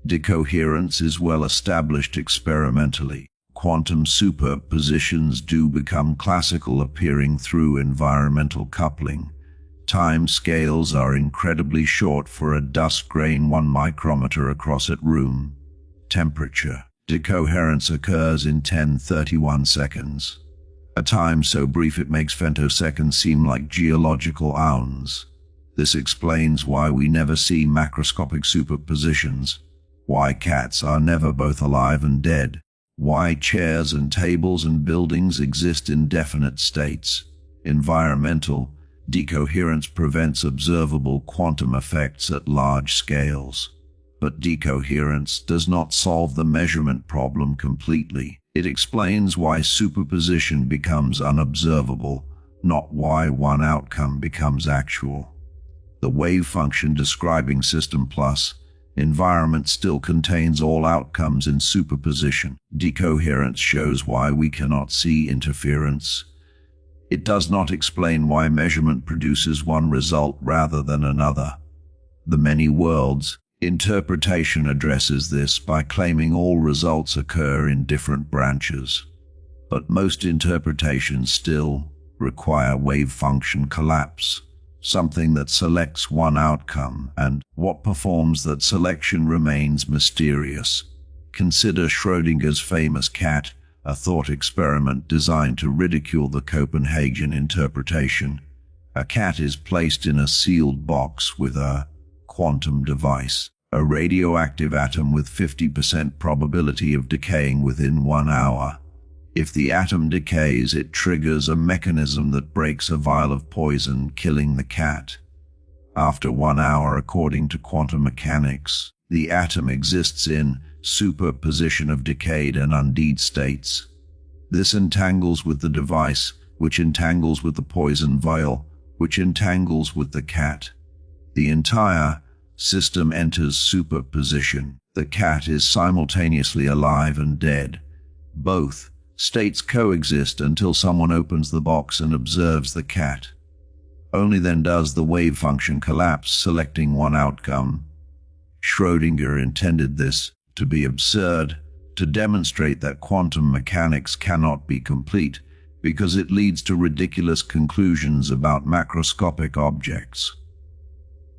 [SPEAKER 1] Decoherence is well established experimentally. Quantum superpositions do become classical, appearing through environmental coupling. Time scales are incredibly short for a dust grain 1 micrometer across at room temperature. Decoherence occurs in 1031 seconds, a time so brief it makes femtoseconds seem like geological aeons. This explains why we never see macroscopic superpositions, why cats are never both alive and dead, why chairs and tables and buildings exist in definite states. Environmental decoherence prevents observable quantum effects at large scales. But decoherence does not solve the measurement problem completely. It explains why superposition becomes unobservable, not why one outcome becomes actual. The wave function describing system plus environment still contains all outcomes in superposition. Decoherence shows why we cannot see interference. It does not explain why measurement produces one result rather than another. The many worlds interpretation addresses this by claiming all results occur in different branches. But most interpretations still require wave function collapse, something that selects one outcome, and what performs that selection remains mysterious. Consider Schrödinger's famous cat, a thought experiment designed to ridicule the Copenhagen interpretation. A cat is placed in a sealed box with a quantum device, a radioactive atom with 50% probability of decaying within 1 hour. If the atom decays, it triggers a mechanism that breaks a vial of poison, killing the cat. After 1 hour, according to quantum mechanics, the atom exists in superposition of decayed and undead states. This entangles with the device, which entangles with the poison vial, which entangles with the cat. The entire system enters superposition. The cat is simultaneously alive and dead. Both states coexist until someone opens the box and observes the cat. Only then does the wave function collapse, selecting one outcome. Schrödinger intended this to be absurd, to demonstrate that quantum mechanics cannot be complete, because it leads to ridiculous conclusions about macroscopic objects.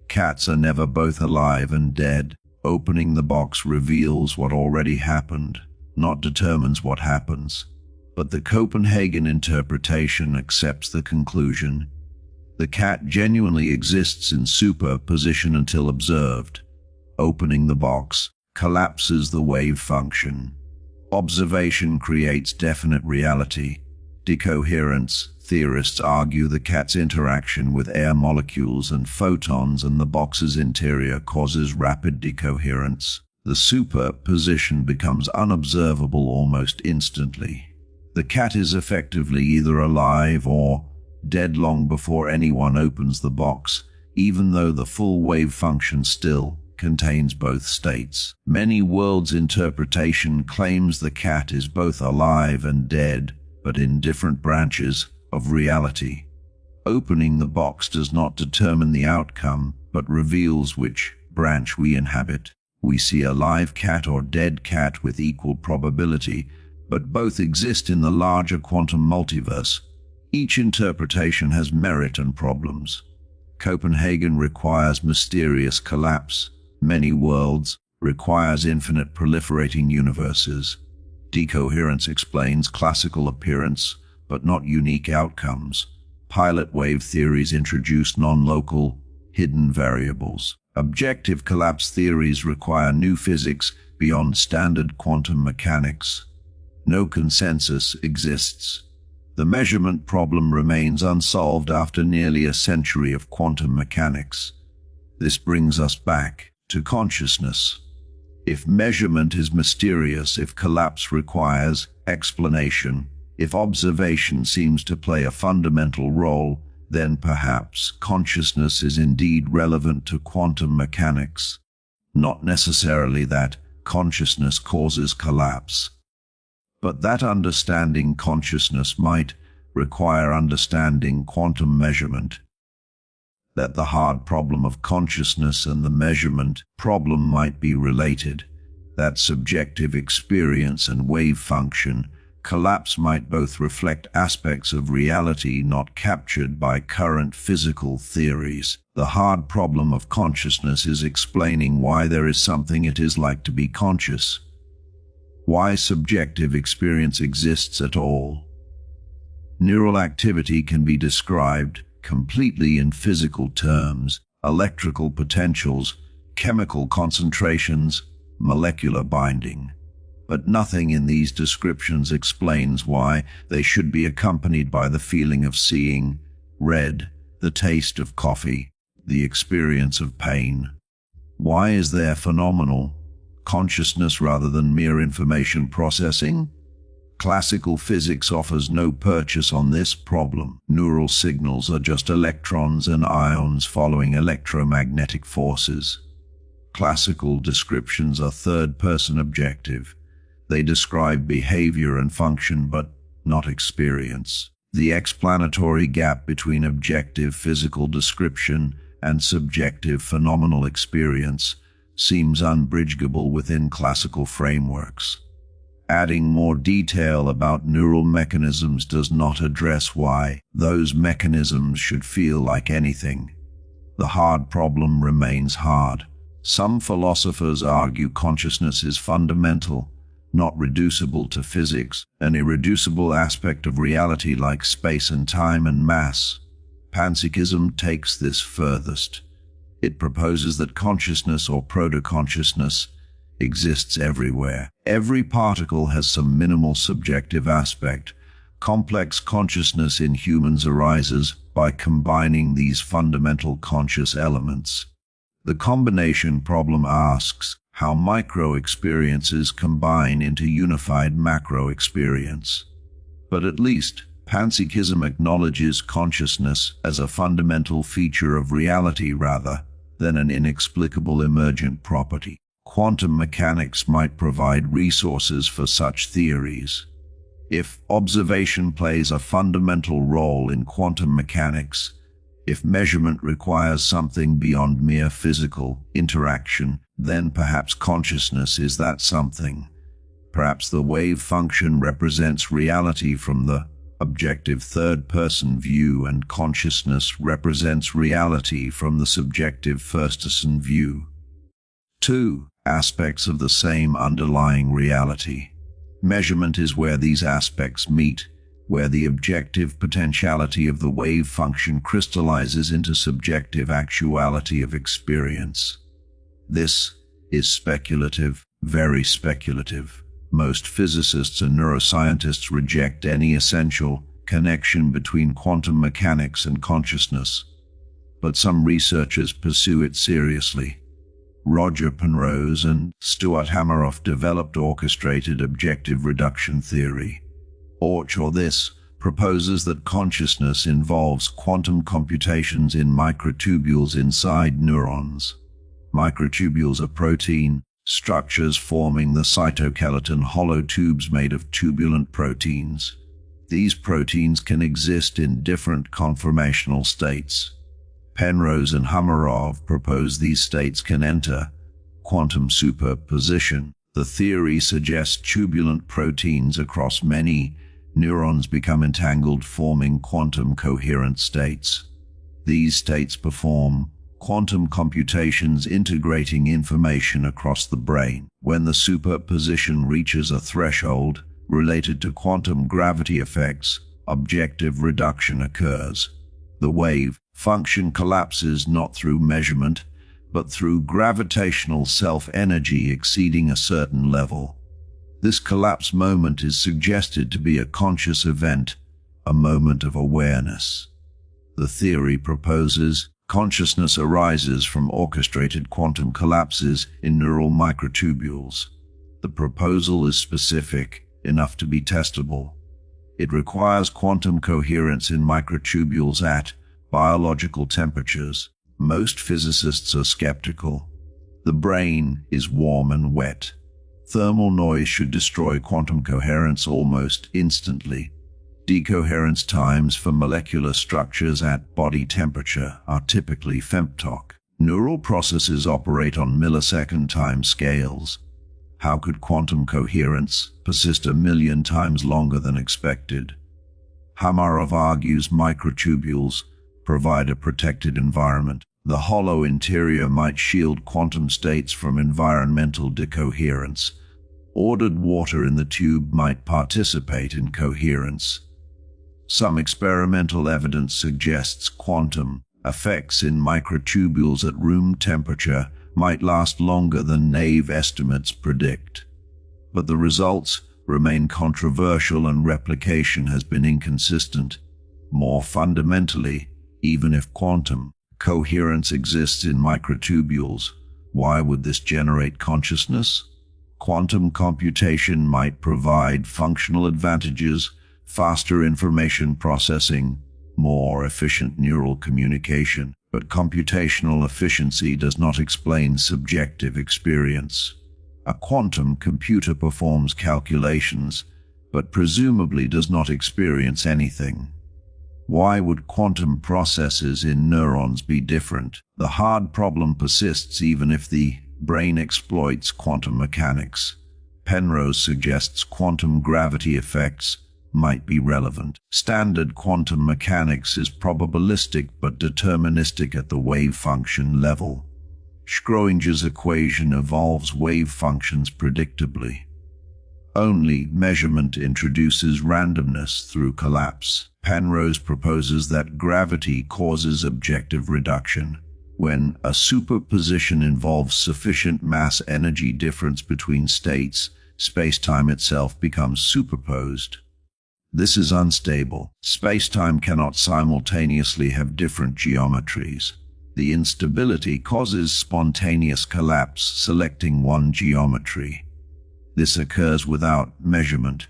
[SPEAKER 1] Cats are never both alive and dead. Opening the box reveals what already happened, not determines what happens. But the Copenhagen interpretation accepts the conclusion. The cat genuinely exists in superposition until observed. Opening the box collapses the wave function. Observation creates definite reality. Decoherence theorists argue the cat's interaction with air molecules and photons and the box's interior causes rapid decoherence. The superposition becomes unobservable almost instantly. The cat is effectively either alive or dead long before anyone opens the box, even though the full wave function still contains both states. Many worlds interpretation claims the cat is both alive and dead, but in different branches of reality. Opening the box does not determine the outcome, but reveals which branch we inhabit. We see a live cat or dead cat with equal probability, but both exist in the larger quantum multiverse. Each interpretation has merit and problems. Copenhagen requires mysterious collapse. Many worlds requires infinite proliferating universes. Decoherence explains classical appearance, but not unique outcomes. Pilot wave theories introduce non-local, hidden variables. Objective collapse theories require new physics beyond standard quantum mechanics. No consensus exists. The measurement problem remains unsolved after nearly a century of quantum mechanics. This brings us back to consciousness. If measurement is mysterious, if collapse requires explanation, if observation seems to play a fundamental role, then perhaps consciousness is indeed relevant to quantum mechanics. Not necessarily that consciousness causes collapse, but that understanding consciousness might require understanding quantum measurement. that the hard problem of consciousness and the measurement problem might be related, that subjective experience and wave function collapse might both reflect aspects of reality not captured by current physical theories. The hard problem of consciousness is explaining why there is something it is like to be conscious, why subjective experience exists at all. Neural activity can be described completely in physical terms: electrical potentials, chemical concentrations, molecular binding. But nothing in these descriptions explains why they should be accompanied by the feeling of seeing red, the taste of coffee, the experience of pain. Why is there phenomenal consciousness rather than mere information processing? Classical physics offers no purchase on this problem. Neural signals are just electrons and ions following electromagnetic forces. Classical descriptions are third-person objective. They describe behavior and function, but not experience. The explanatory gap between objective physical description and subjective phenomenal experience seems unbridgeable within classical frameworks. Adding more detail about neural mechanisms does not address why those mechanisms should feel like anything. The hard problem remains hard. Some philosophers argue consciousness is fundamental, not reducible to physics, an irreducible aspect of reality like space and time and mass. Panpsychism takes this furthest. It proposes that consciousness or proto-consciousness exists everywhere. Every particle has some minimal subjective aspect. Complex consciousness in humans arises by combining these fundamental conscious elements. The combination problem asks how micro-experiences combine into unified macro-experience. But at least panpsychism acknowledges consciousness as a fundamental feature of reality rather than an inexplicable emergent property. Quantum mechanics might provide resources for such theories. If observation plays a fundamental role in quantum mechanics, if measurement requires something beyond mere physical interaction, then perhaps consciousness is that something. Perhaps the wave function represents reality from the objective third-person view and consciousness represents reality from the subjective first-person view. Two aspects of the same underlying reality. Measurement is where these aspects meet, where the objective potentiality of the wave function crystallizes into subjective actuality of experience. This is speculative, very speculative. Most physicists and neuroscientists reject any essential connection between quantum mechanics and consciousness, but some researchers pursue it seriously. Roger Penrose and Stuart Hameroff developed orchestrated objective reduction theory. This proposes that consciousness involves quantum computations in microtubules inside neurons. Microtubules are protein structures forming the cytoskeleton, hollow tubes made of tubulent proteins. These proteins can exist in different conformational states. Penrose and Hameroff propose these states can enter quantum superposition. The theory suggests tubulent proteins across many neurons become entangled, forming quantum coherent states. These states perform quantum computations integrating information across the brain. When the superposition reaches a threshold related to quantum gravity effects, objective reduction occurs. The wave function collapses not through measurement, but through gravitational self-energy exceeding a certain level. This collapse moment is suggested to be a conscious event, a moment of awareness. The theory proposes consciousness arises from orchestrated quantum collapses in neural microtubules. The proposal is specific enough to be testable. It requires quantum coherence in microtubules at biological temperatures. Most physicists are skeptical. The brain is warm and wet. Thermal noise should destroy quantum coherence almost instantly. Decoherence times for molecular structures at body temperature are typically femtoc. Neural processes operate on millisecond time scales. How could quantum coherence persist 1,000,000 times longer than expected? Hamarov argues microtubules provide a protected environment. The hollow interior might shield quantum states from environmental decoherence. Ordered water in the tube might participate in coherence. Some experimental evidence suggests quantum effects in microtubules at room temperature might last longer than naive estimates predict. But the results remain controversial and replication has been inconsistent. More fundamentally, even if quantum coherence exists in microtubules, why would this generate consciousness? Quantum computation might provide functional advantages, faster information processing, more efficient neural communication, but computational efficiency does not explain subjective experience. A quantum computer performs calculations, but presumably does not experience anything. Why would quantum processes in neurons be different? The hard problem persists even if the brain exploits quantum mechanics. Penrose suggests quantum gravity effects might be relevant. Standard quantum mechanics is probabilistic but deterministic at the wave function level. Schrodinger's equation evolves wave functions predictably. Only measurement introduces randomness through collapse. Penrose proposes that gravity causes objective reduction. When a superposition involves sufficient mass-energy difference between states, space-time itself becomes superposed. This is unstable. Space-time cannot simultaneously have different geometries. The instability causes spontaneous collapse, selecting one geometry. This occurs without measurement.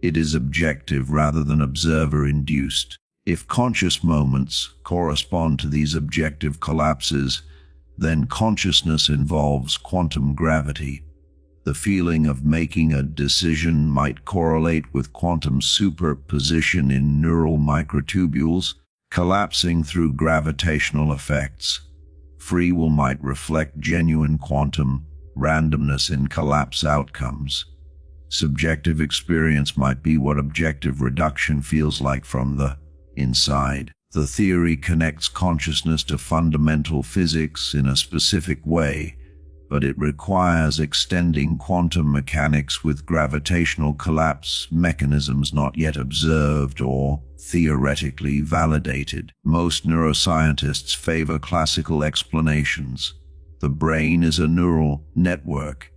[SPEAKER 1] It is objective rather than observer-induced. If conscious moments correspond to these objective collapses, then consciousness involves quantum gravity. The feeling of making a decision might correlate with quantum superposition in neural microtubules, collapsing through gravitational effects. Free will might reflect genuine quantum randomness in collapse outcomes. Subjective experience might be what objective reduction feels like from the inside. The theory connects consciousness to fundamental physics in a specific way, but it requires extending quantum mechanics with gravitational collapse mechanisms not yet observed or theoretically validated. Most neuroscientists favor classical explanations. The brain is a neural network.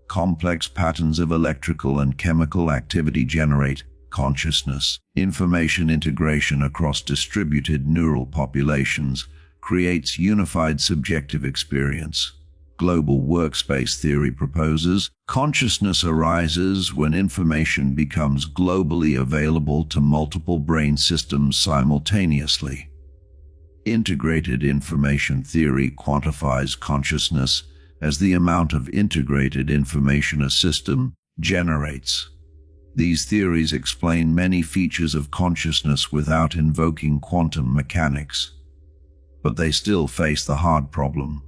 [SPEAKER 1] Complex patterns of electrical and chemical activity generate consciousness. Information integration across distributed neural populations creates unified subjective experience. Global workspace theory proposes consciousness arises when information becomes globally available to multiple brain systems simultaneously. Integrated information theory quantifies consciousness as the amount of integrated information a system generates. These theories explain many features of consciousness without invoking quantum mechanics. But they still face the hard problem.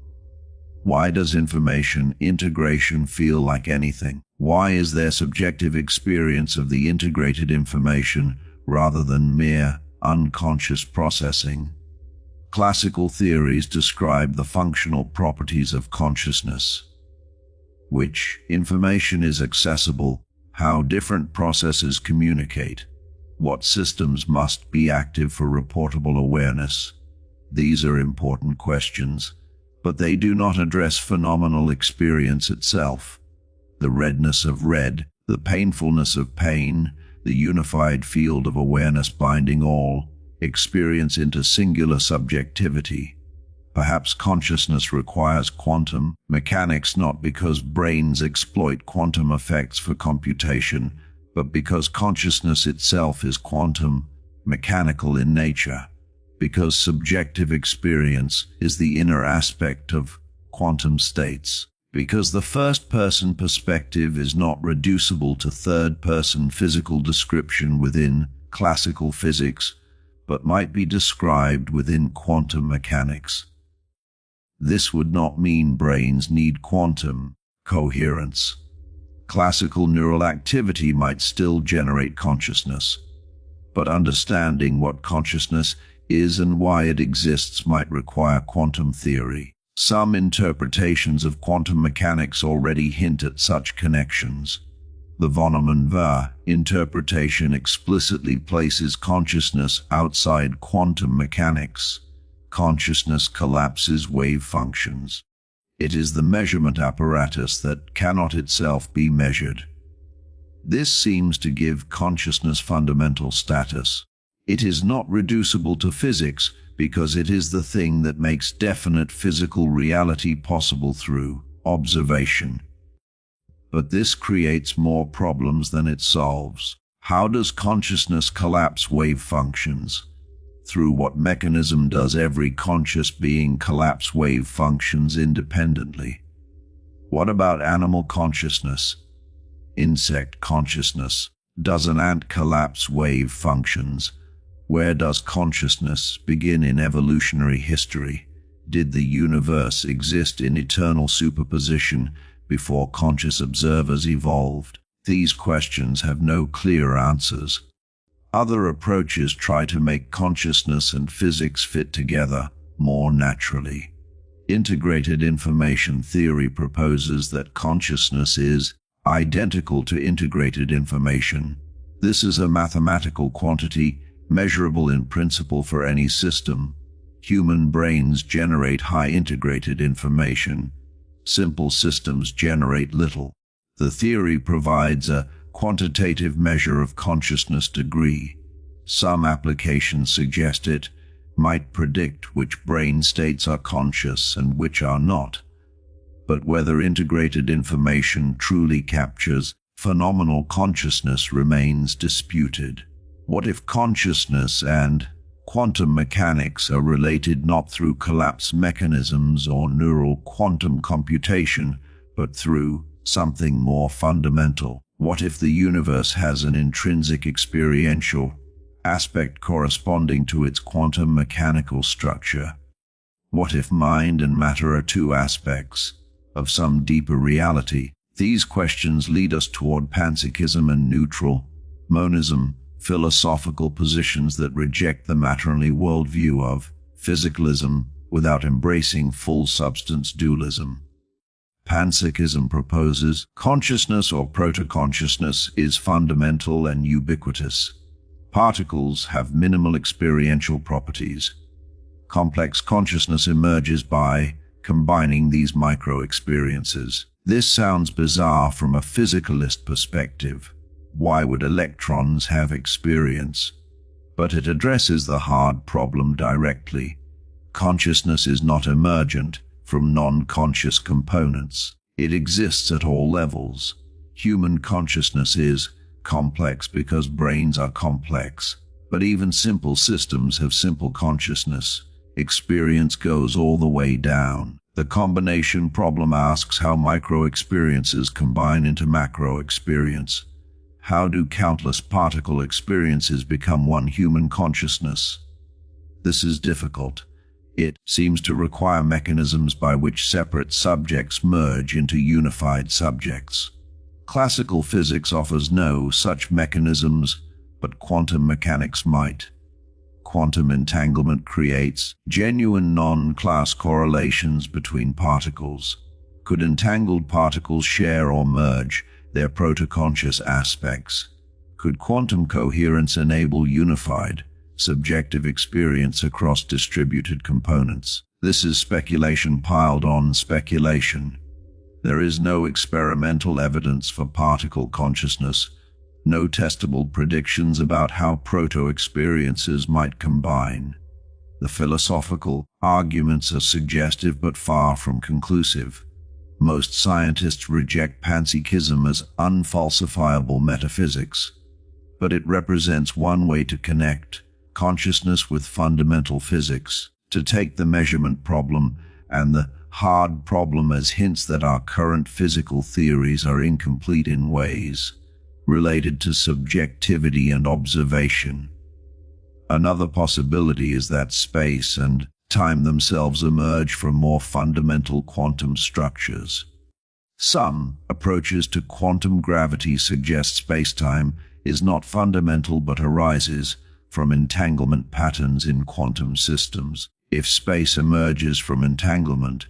[SPEAKER 1] Why does information integration feel like anything? Why is there subjective experience of the integrated information rather than mere unconscious processing? Classical theories describe the functional properties of consciousness. Which information is accessible, how different processes communicate, what systems must be active for reportable awareness. These are important questions, but they do not address phenomenal experience itself. The redness of red, the painfulness of pain, the unified field of awareness binding all experience into singular subjectivity. Perhaps consciousness requires quantum mechanics not because brains exploit quantum effects for computation, but because consciousness itself is quantum mechanical in nature. Because subjective experience is the inner aspect of quantum states. Because the first-person perspective is not reducible to third-person physical description within classical physics, but might be described within quantum mechanics. This would not mean brains need quantum coherence. Classical neural activity might still generate consciousness, but understanding what consciousness is and why it exists might require quantum theory. Some interpretations of quantum mechanics already hint at such connections. The von Neumann interpretation explicitly places consciousness outside quantum mechanics. Consciousness collapses wave functions. It is the measurement apparatus that cannot itself be measured. This seems to give consciousness fundamental status. It is not reducible to physics because it is the thing that makes definite physical reality possible through observation. But this creates more problems than it solves. How does consciousness collapse wave functions? Through what mechanism does every conscious being collapse wave functions independently? What about animal consciousness? Insect consciousness? Does an ant collapse wave functions? Where does consciousness begin in evolutionary history? Did the universe exist in eternal superposition before conscious observers evolved? These questions have no clear answers. Other approaches try to make consciousness and physics fit together more naturally. Integrated information theory proposes that consciousness is identical to integrated information. This is a mathematical quantity measurable in principle for any system. Human brains generate high integrated information. Simple systems generate little. The theory provides a quantitative measure of consciousness degree. Some applications suggest it might predict which brain states are conscious and which are not. But whether integrated information truly captures phenomenal consciousness remains disputed. What if consciousness and quantum mechanics are related not through collapse mechanisms or neural quantum computation, but through something more fundamental? What if the universe has an intrinsic experiential aspect corresponding to its quantum mechanical structure? What if mind and matter are two aspects of some deeper reality? These questions lead us toward panpsychism and neutral monism, philosophical positions that reject the matter-only worldview of physicalism without embracing full substance dualism. Panpsychism proposes consciousness or proto-consciousness is fundamental and ubiquitous. Particles have minimal experiential properties. Complex consciousness emerges by combining these micro-experiences. This sounds bizarre from a physicalist perspective. Why would electrons have experience? But it addresses the hard problem directly. Consciousness is not emergent from non-conscious components. It exists at all levels. Human consciousness is complex because brains are complex. But even simple systems have simple consciousness. Experience goes all the way down. The combination problem asks how micro-experiences combine into macro-experience. How do countless particle experiences become one human consciousness? This is difficult. It seems to require mechanisms by which separate subjects merge into unified subjects. Classical physics offers no such mechanisms, but quantum mechanics might. Quantum entanglement creates genuine non-class correlations between particles. Could entangled particles share or merge their proto-conscious aspects? Could quantum coherence enable unified, subjective experience across distributed components? This is speculation piled on speculation. There is no experimental evidence for particle consciousness, no testable predictions about how proto-experiences might combine. The philosophical arguments are suggestive but far from conclusive. Most scientists reject panpsychism as unfalsifiable metaphysics, but it represents one way to connect consciousness with fundamental physics, to take the measurement problem and the hard problem as hints that our current physical theories are incomplete in ways related to subjectivity and observation. Another possibility is that space and time themselves emerge from more fundamental quantum structures. Some approaches to quantum gravity suggest space-time is not fundamental but arises from entanglement patterns in quantum systems. If space emerges from entanglement,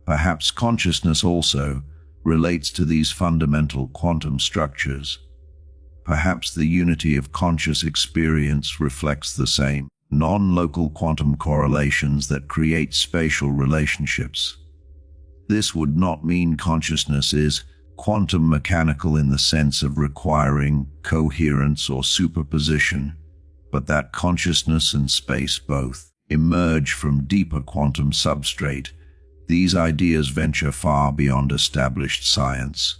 [SPEAKER 1] perhaps consciousness also relates to these fundamental quantum structures. Perhaps the unity of conscious experience reflects the same non-local quantum correlations that create spatial relationships. This would not mean consciousness is quantum mechanical in the sense of requiring coherence or superposition, but that consciousness and space both emerge from deeper quantum substrate. These ideas venture far beyond established science.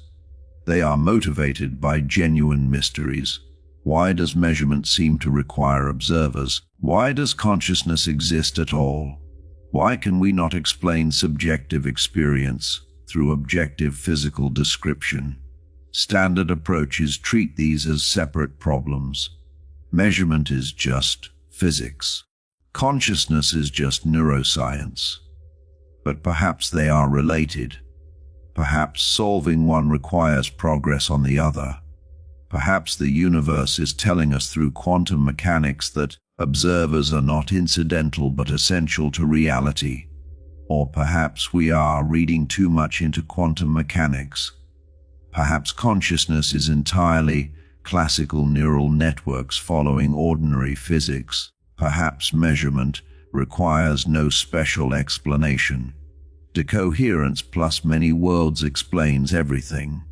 [SPEAKER 1] They are motivated by genuine mysteries. Why does measurement seem to require observers? Why does consciousness exist at all? Why can we not explain subjective experience through objective physical description? Standard approaches treat these as separate problems. Measurement is just physics. Consciousness is just neuroscience. But perhaps they are related. Perhaps solving one requires progress on the other. Perhaps the universe is telling us through quantum mechanics that observers are not incidental but essential to reality. Or perhaps we are reading too much into quantum mechanics. Perhaps consciousness is entirely classical neural networks following ordinary physics. Perhaps measurement requires no special explanation. Decoherence plus many worlds explains everything.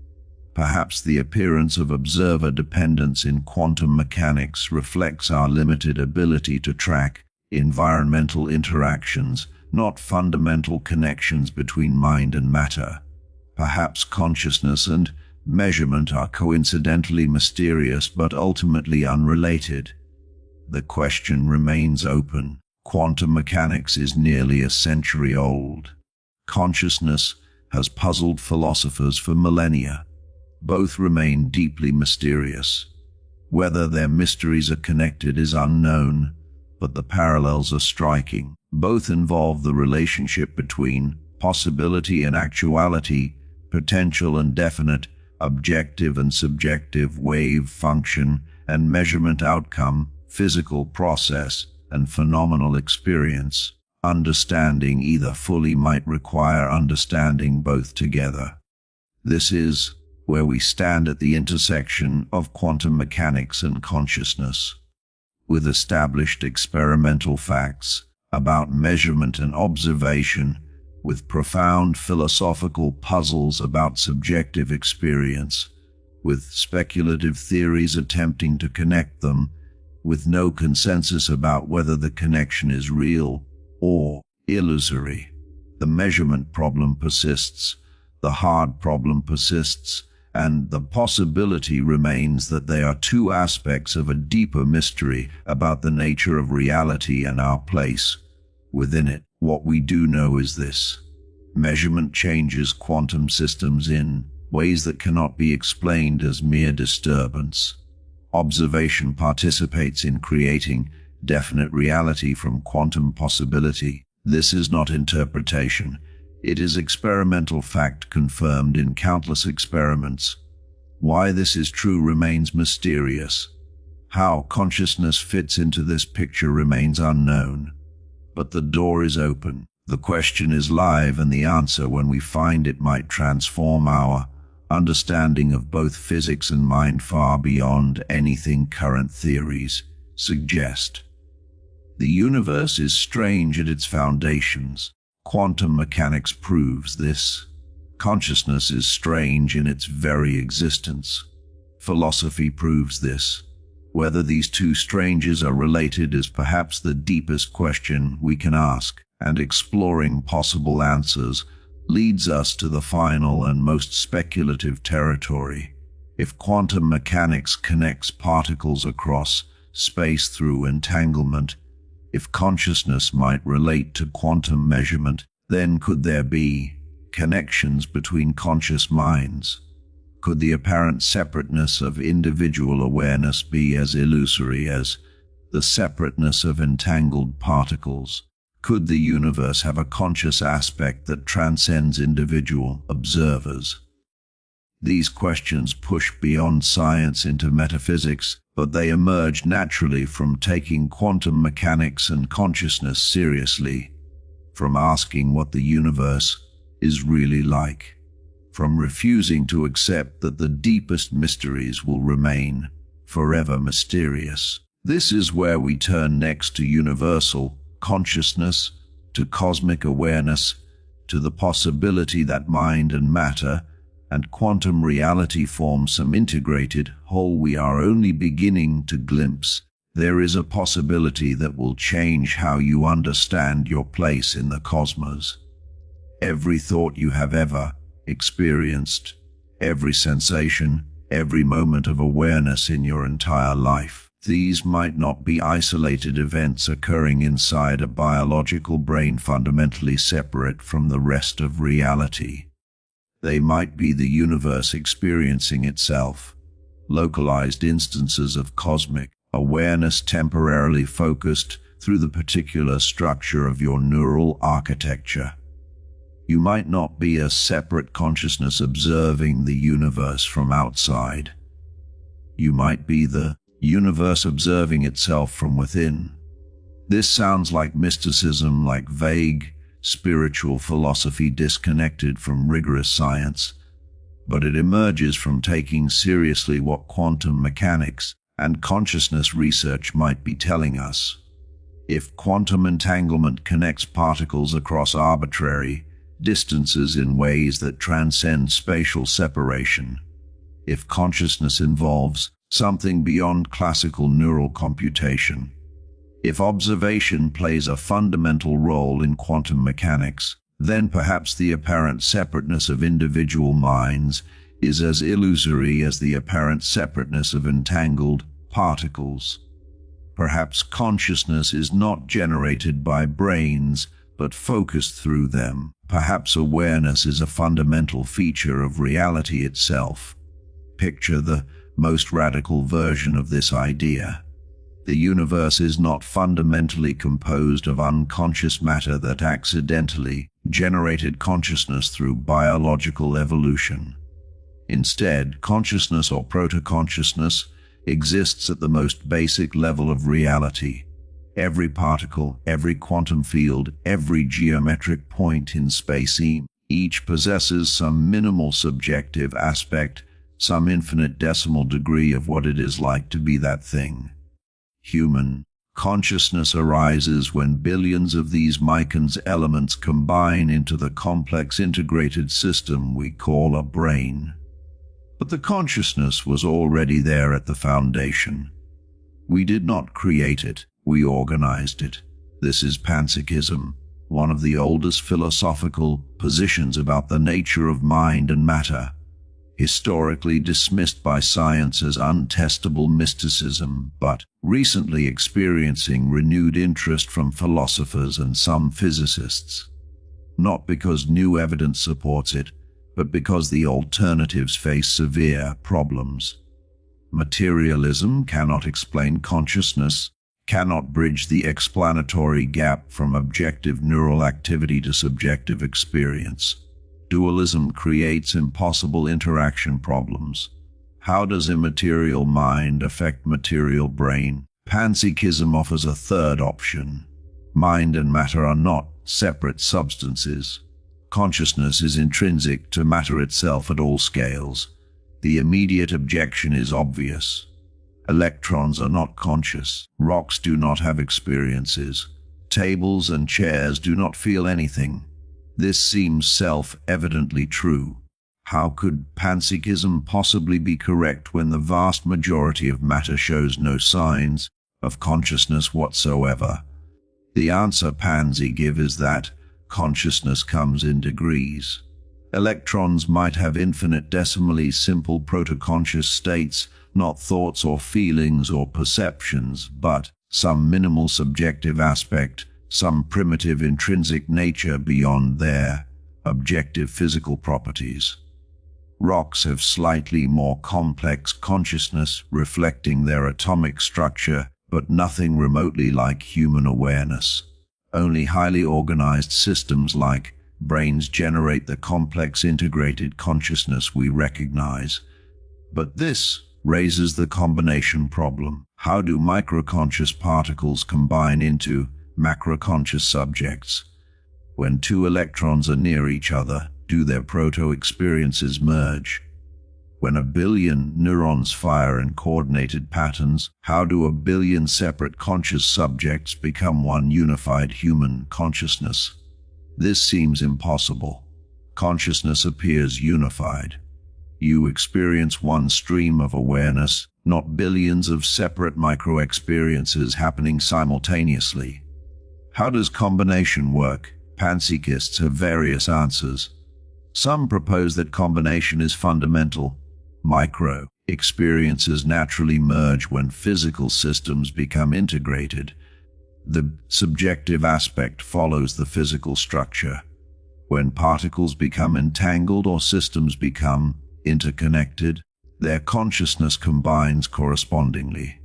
[SPEAKER 1] Perhaps the appearance of observer dependence in quantum mechanics reflects our limited ability to track environmental interactions, not fundamental connections between mind and matter. Perhaps consciousness and measurement are coincidentally mysterious but ultimately unrelated. The question remains open. Quantum mechanics is nearly a century old. Consciousness has puzzled philosophers for millennia. Both remain deeply mysterious. Whether their mysteries are connected is unknown, but the parallels are striking. Both involve the relationship between possibility and actuality, potential and definite, objective and subjective, wave function and measurement outcome, physical process and phenomenal experience. Understanding either fully might require understanding both together. This is where we stand at the intersection of quantum mechanics and consciousness. With established experimental facts about measurement and observation, with profound philosophical puzzles about subjective experience, with speculative theories attempting to connect them, with no consensus about whether the connection is real or illusory. The measurement problem persists, the hard problem persists, and the possibility remains that they are two aspects of a deeper mystery about the nature of reality and our place within it. What we do know is this: measurement changes quantum systems in ways that cannot be explained as mere disturbance. Observation participates in creating definite reality from quantum possibility. This is not interpretation. It is experimental fact confirmed in countless experiments. Why this is true remains mysterious. How consciousness fits into this picture remains unknown. But the door is open. The question is live, and the answer, when we find it, might transform our understanding of both physics and mind far beyond anything current theories suggest. The universe is strange at its foundations. Quantum mechanics proves this. Consciousness is strange in its very existence. Philosophy proves this. Whether these two stranges are related is perhaps the deepest question we can ask, and exploring possible answers leads us to the final and most speculative territory. If quantum mechanics connects particles across space through entanglement, if consciousness might relate to quantum measurement, then could there be connections between conscious minds? Could the apparent separateness of individual awareness be as illusory as the separateness of entangled particles? Could the universe have a conscious aspect that transcends individual observers? These questions push beyond science into metaphysics, but they emerge naturally from taking quantum mechanics and consciousness seriously, from asking what the universe is really like, from refusing to accept that the deepest mysteries will remain forever mysterious. This is where we turn next to universal consciousness, to cosmic awareness, to the possibility that mind and matter and quantum reality form some integrated whole we are only beginning to glimpse. There is a possibility that will change how you understand your place in the cosmos. Every thought you have ever experienced, every sensation, every moment of awareness in your entire life, these might not be isolated events occurring inside a biological brain fundamentally separate from the rest of reality. They might be the universe experiencing itself, localized instances of cosmic awareness temporarily focused through the particular structure of your neural architecture. You might not be a separate consciousness observing the universe from outside. You might be the universe observing itself from within. This sounds like mysticism, like vague, spiritual philosophy disconnected from rigorous science, but it emerges from taking seriously what quantum mechanics and consciousness research might be telling us. If quantum entanglement connects particles across arbitrary distances in ways that transcend spatial separation, if consciousness involves something beyond classical neural computation, if observation plays a fundamental role in quantum mechanics, then perhaps the apparent separateness of individual minds is as illusory as the apparent separateness of entangled particles. Perhaps consciousness is not generated by brains, but focused through them. Perhaps awareness is a fundamental feature of reality itself. Picture the most radical version of this idea. The universe is not fundamentally composed of unconscious matter that accidentally generated consciousness through biological evolution. Instead, consciousness or proto-consciousness exists at the most basic level of reality. Every particle, every quantum field, every geometric point in space, each possesses some minimal subjective aspect, some infinite decimal degree of what it is like to be that thing. Human consciousness arises when billions of these Mycans elements combine into the complex integrated system we call a brain. But the consciousness was already there at the foundation. We did not create it, we organized it. This is panpsychism, one of the oldest philosophical positions about the nature of mind and matter, historically dismissed by science as untestable mysticism, but recently experiencing renewed interest from philosophers and some physicists. Not because new evidence supports it, but because the alternatives face severe problems. Materialism cannot explain consciousness, cannot bridge the explanatory gap from objective neural activity to subjective experience. Dualism creates impossible interaction problems. How does immaterial mind affect material brain? Panpsychism offers a third option. Mind and matter are not separate substances. Consciousness is intrinsic to matter itself at all scales. The immediate objection is obvious. Electrons are not conscious. Rocks do not have experiences. Tables and chairs do not feel anything. This seems self-evidently true. How could panpsychism possibly be correct when the vast majority of matter shows no signs of consciousness whatsoever? The answer pansy give is that consciousness comes in degrees. Electrons might have infinite decimally simple proto-conscious states, not thoughts or feelings or perceptions, but some minimal subjective aspect, some primitive intrinsic nature beyond their objective physical properties. Rocks have slightly more complex consciousness reflecting their atomic structure, but nothing remotely like human awareness. Only highly organized systems like brains generate the complex integrated consciousness we recognize. But this raises the combination problem. How do microconscious particles combine into macroconscious subjects? When two electrons are near each other, do their proto-experiences merge? When a billion neurons fire in coordinated patterns, how do a billion separate conscious subjects become one unified human consciousness? This seems impossible. Consciousness appears unified. You experience one stream of awareness, not billions of separate micro-experiences happening simultaneously. How does combination work? Panpsychists have various answers. Some propose that combination is fundamental. Micro-experiences naturally merge when physical systems become integrated. The subjective aspect follows the physical structure. When particles become entangled or systems become interconnected, their consciousness combines correspondingly.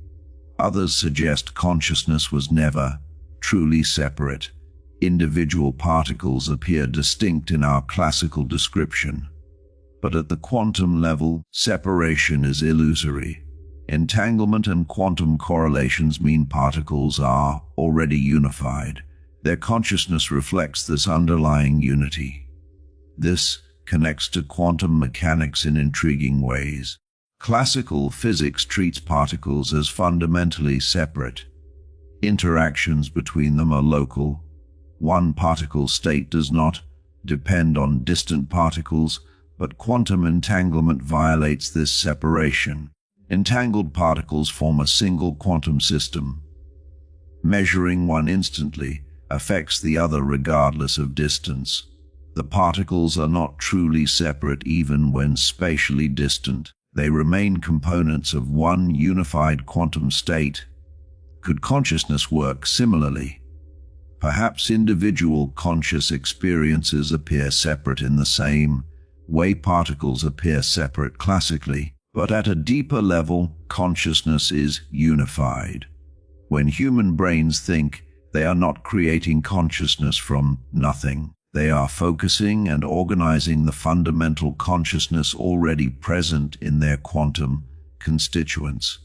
[SPEAKER 1] Others suggest consciousness was never truly separate. Individual particles appear distinct in our classical description. But at the quantum level, separation is illusory. Entanglement and quantum correlations mean particles are already unified. Their consciousness reflects this underlying unity. This connects to quantum mechanics in intriguing ways. Classical physics treats particles as fundamentally separate. Interactions between them are local. One particle state does not depend on distant particles, but quantum entanglement violates this separation. Entangled particles form a single quantum system. Measuring one instantly affects the other regardless of distance. The particles are not truly separate even when spatially distant. They remain components of one unified quantum state. Could consciousness work similarly? Perhaps individual conscious experiences appear separate in the same way particles appear separate classically, but at a deeper level, consciousness is unified. When human brains think, they are not creating consciousness from nothing. They are focusing and organizing the fundamental consciousness already present in their quantum constituents.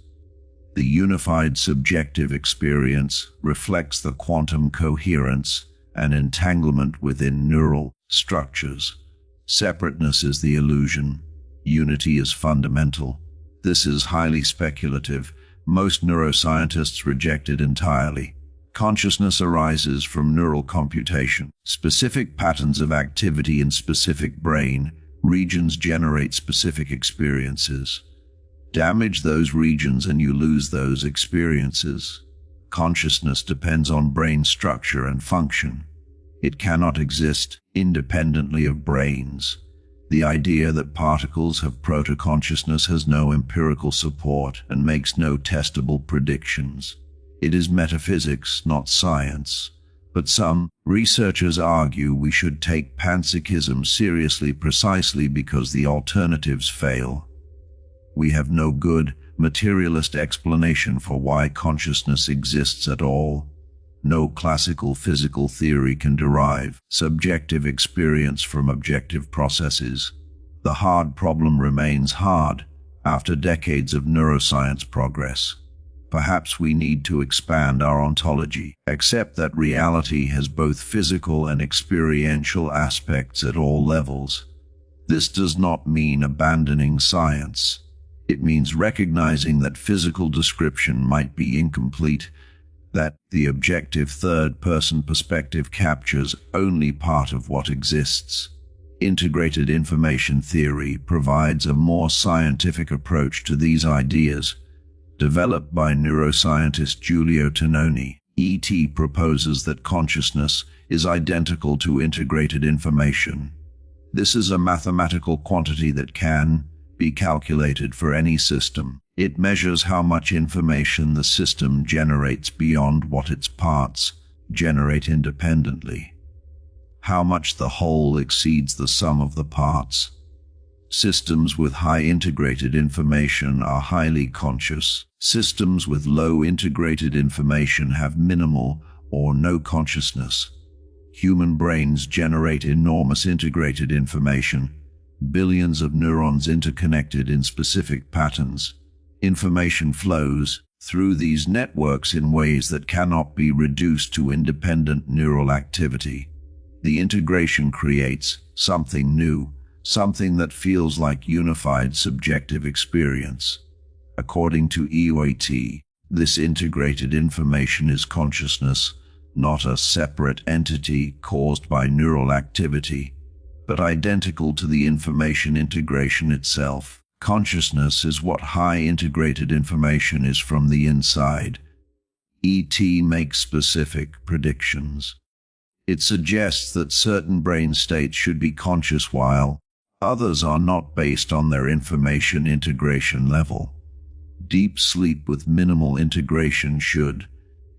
[SPEAKER 1] The unified subjective experience reflects the quantum coherence and entanglement within neural structures. Separateness is the illusion. Unity is fundamental. This is highly speculative. Most neuroscientists reject it entirely. Consciousness arises from neural computation. Specific patterns of activity in specific brain regions generate specific experiences. Damage those regions and you lose those experiences. Consciousness depends on brain structure and function. It cannot exist independently of brains. The idea that particles have proto-consciousness has no empirical support and makes no testable predictions. It is metaphysics, not science. But some researchers argue we should take panpsychism seriously precisely because the alternatives fail. We have no good, materialist explanation for why consciousness exists at all. No classical physical theory can derive subjective experience from objective processes. The hard problem remains hard after decades of neuroscience progress. Perhaps we need to expand our ontology, accept that reality has both physical and experiential aspects at all levels. This does not mean abandoning science. It means recognizing that physical description might be incomplete, that the objective third-person perspective captures only part of what exists. Integrated information theory provides a more scientific approach to these ideas. Developed by neuroscientist Giulio Tononi, ET proposes that consciousness is identical to integrated information. This is a mathematical quantity that can be calculated for any system. It measures how much information the system generates beyond what its parts generate independently. How much the whole exceeds the sum of the parts. Systems with high integrated information are highly conscious. Systems with low integrated information have minimal or no consciousness. Human brains generate enormous integrated information, billions of neurons interconnected in specific patterns. Information flows through these networks in ways that cannot be reduced to independent neural activity. The integration creates something new, something that feels like unified subjective experience. According to EOT, this integrated information is consciousness, not a separate entity caused by neural activity, but identical to the information integration itself. Consciousness is what high integrated information is from the inside. ET makes specific predictions. It suggests that certain brain states should be conscious while others are not, based on their information integration level. Deep sleep with minimal integration should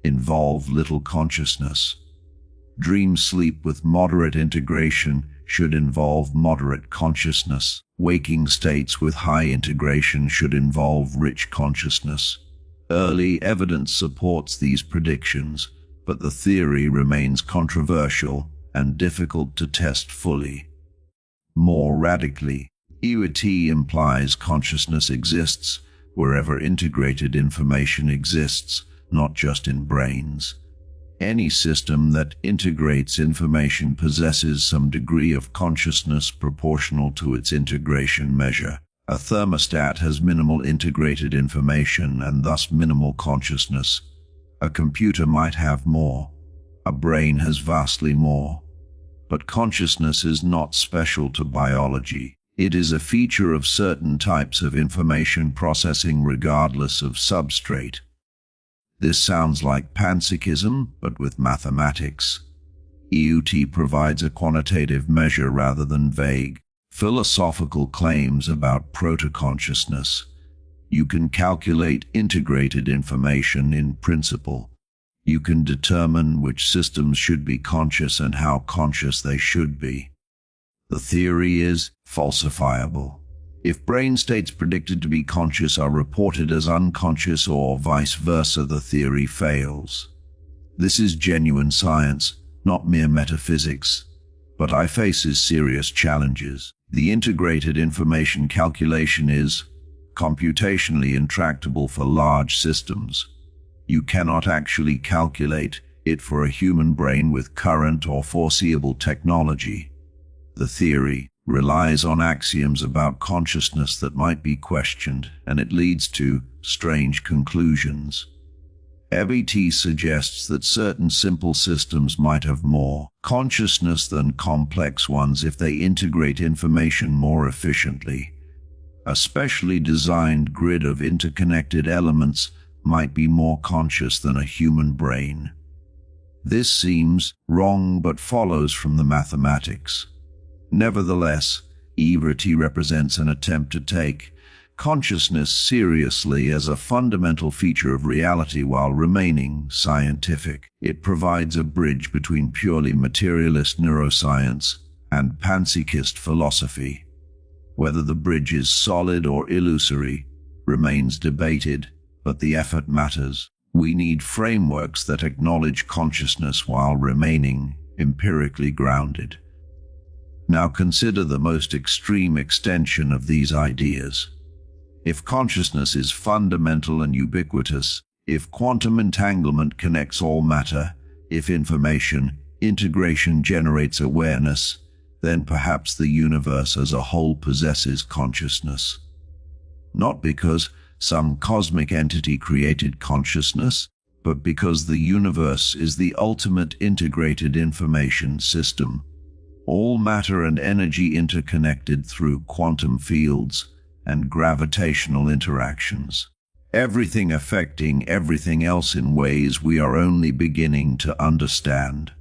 [SPEAKER 1] involve little consciousness. Dream sleep with moderate integration should involve moderate consciousness. Waking states with high integration should involve rich consciousness. Early evidence supports these predictions, but the theory remains controversial and difficult to test fully. More radically, EOT implies consciousness exists wherever integrated information exists, not just in brains. Any system that integrates information possesses some degree of consciousness proportional to its integration measure. A thermostat has minimal integrated information and thus minimal consciousness. A computer might have more. A brain has vastly more. But consciousness is not special to biology. It is a feature of certain types of information processing regardless of substrate. This sounds like panpsychism, but with mathematics. EOT provides a quantitative measure rather than vague, philosophical claims about proto-consciousness. You can calculate integrated information in principle. You can determine which systems should be conscious and how conscious they should be. The theory is falsifiable. If brain states predicted to be conscious are reported as unconscious or vice versa, the theory fails. This is genuine science, not mere metaphysics, but it faces serious challenges. The integrated information calculation is computationally intractable for large systems. You cannot actually calculate it for a human brain with current or foreseeable technology. The theory relies on axioms about consciousness that might be questioned, and it leads to strange conclusions. EOT suggests that certain simple systems might have more consciousness than complex ones if they integrate information more efficiently. A specially designed grid of interconnected elements might be more conscious than a human brain. This seems wrong but follows from the mathematics. Nevertheless, EOT represents an attempt to take consciousness seriously as a fundamental feature of reality while remaining scientific. It provides a bridge between purely materialist neuroscience and panpsychist philosophy. Whether the bridge is solid or illusory remains debated, but the effort matters. We need frameworks that acknowledge consciousness while remaining empirically grounded. Now consider the most extreme extension of these ideas. If consciousness is fundamental and ubiquitous, if quantum entanglement connects all matter, if information integration generates awareness, then perhaps the universe as a whole possesses consciousness. Not because some cosmic entity created consciousness, but because the universe is the ultimate integrated information system. All matter and energy interconnected through quantum fields and gravitational interactions. Everything affecting everything else in ways we are only beginning to understand.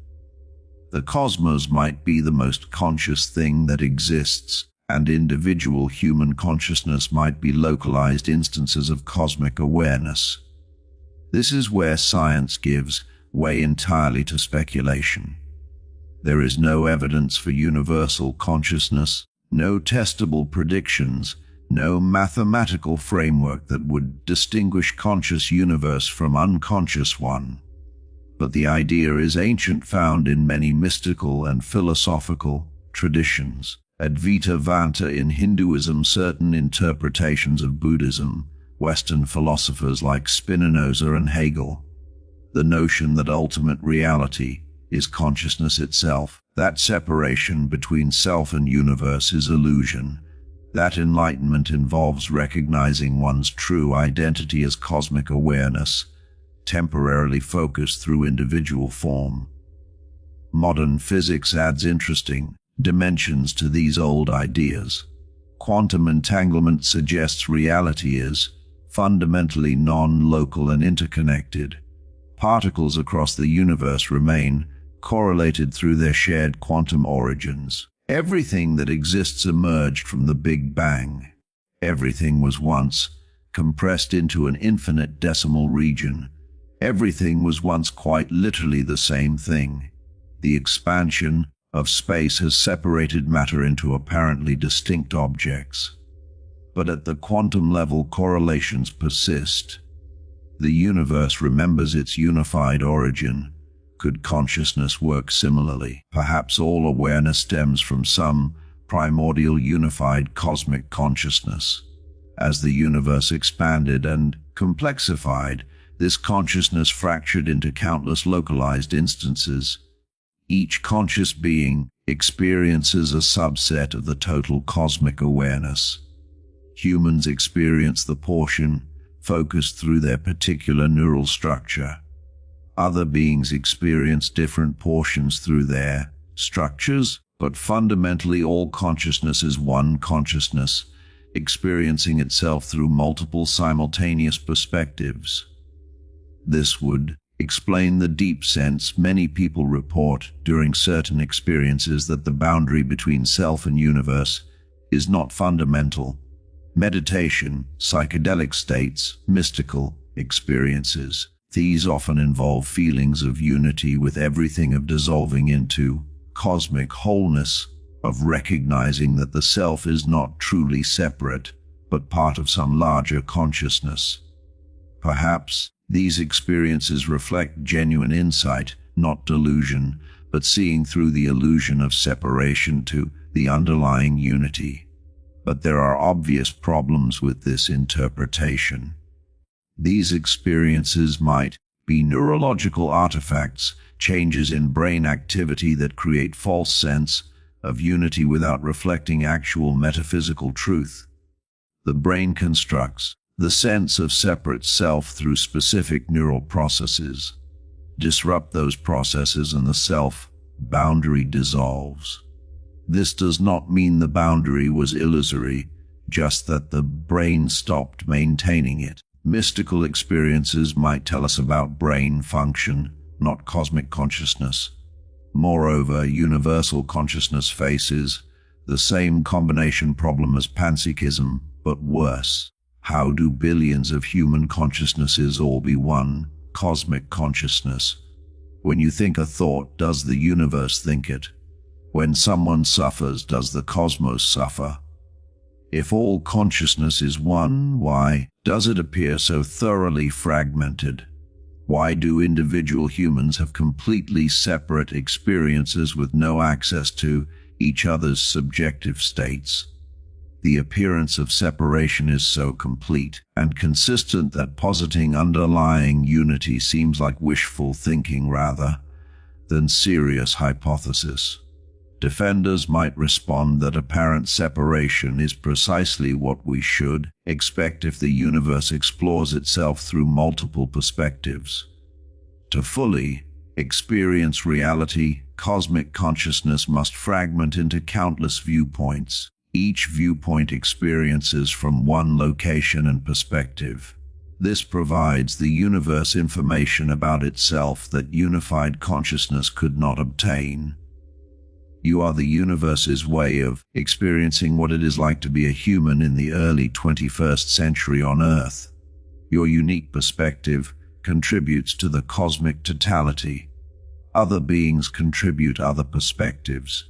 [SPEAKER 1] The cosmos might be the most conscious thing that exists, and individual human consciousness might be localized instances of cosmic awareness. This is where science gives way entirely to speculation. There is no evidence for universal consciousness, No testable predictions, no mathematical framework that would distinguish conscious universe from unconscious one. But the idea is ancient, found in many mystical and philosophical traditions. Advaita Vedanta in Hinduism, certain interpretations of Buddhism, Western philosophers like Spinoza and Hegel. The notion that ultimate reality is consciousness itself, that separation between self and universe is illusion, that enlightenment involves recognizing one's true identity as cosmic awareness, temporarily focused through individual form. Modern physics adds interesting dimensions to these old ideas. Quantum entanglement suggests reality is fundamentally non-local and interconnected. Particles across the universe remain correlated through their shared quantum origins. Everything that exists emerged from the Big Bang. Everything was once compressed into an infinite decimal region. Everything was once quite literally the same thing. The expansion of space has separated matter into apparently distinct objects. But at the quantum level, correlations persist. The universe remembers its unified origin. Could consciousness work similarly? Perhaps all awareness stems from some primordial unified cosmic consciousness. As the universe expanded and complexified, this consciousness fractured into countless localized instances. Each conscious being experiences a subset of the total cosmic awareness. Humans experience the portion focused through their particular neural structure. Other beings experience different portions through their structures, but fundamentally all consciousness is one consciousness, experiencing itself through multiple simultaneous perspectives. This would explain the deep sense many people report during certain experiences that the boundary between self and universe is not fundamental. Meditation, psychedelic states, mystical experiences. These often involve feelings of unity with everything, of dissolving into cosmic wholeness, of recognizing that the self is not truly separate, but part of some larger consciousness. Perhaps these experiences reflect genuine insight, not delusion, but seeing through the illusion of separation to the underlying unity. But there are obvious problems with this interpretation. These experiences might be neurological artifacts, changes in brain activity that create false sense of unity without reflecting actual metaphysical truth. The brain constructs the sense of separate self through specific neural processes. Disrupt those processes and the self-boundary dissolves. This does not mean the boundary was illusory, just that the brain stopped maintaining it. Mystical experiences might tell us about brain function, not cosmic consciousness. Moreover, universal consciousness faces the same combination problem as panpsychism, but worse. How do billions of human consciousnesses all be one cosmic consciousness? When you think a thought, does the universe think it? When someone suffers, does the cosmos suffer? If all consciousness is one, why does it appear so thoroughly fragmented? Why do individual humans have completely separate experiences with no access to each other's subjective states? The appearance of separation is so complete and consistent that positing underlying unity seems like wishful thinking rather than serious hypothesis. Defenders might respond that apparent separation is precisely what we should expect if the universe explores itself through multiple perspectives. To fully experience reality, cosmic consciousness must fragment into countless viewpoints. Each viewpoint experiences from one location and perspective. This provides the universe information about itself that unified consciousness could not obtain. You are the universe's way of experiencing what it is like to be a human in the early 21st century on Earth. Your unique perspective contributes to the cosmic totality. Other beings contribute other perspectives.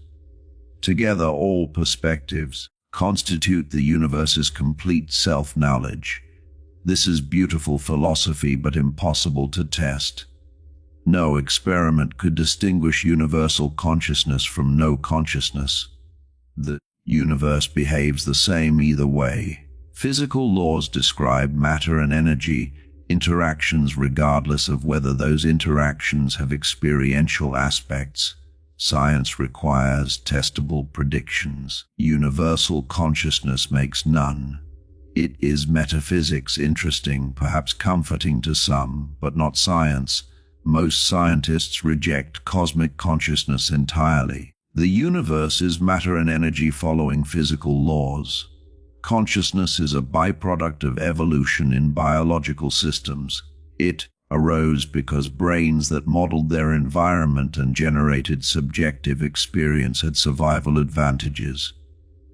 [SPEAKER 1] Together, all perspectives constitute the universe's complete self-knowledge. This is beautiful philosophy, but impossible to test. No experiment could distinguish universal consciousness from no consciousness. The universe behaves the same either way. Physical laws describe matter and energy interactions regardless of whether those interactions have experiential aspects. Science requires testable predictions. Universal consciousness makes none. It is metaphysics, interesting, perhaps comforting to some, but not science. Most scientists reject cosmic consciousness entirely. The universe is matter and energy following physical laws. Consciousness is a byproduct of evolution in biological systems. It arose because brains that modeled their environment and generated subjective experience had survival advantages.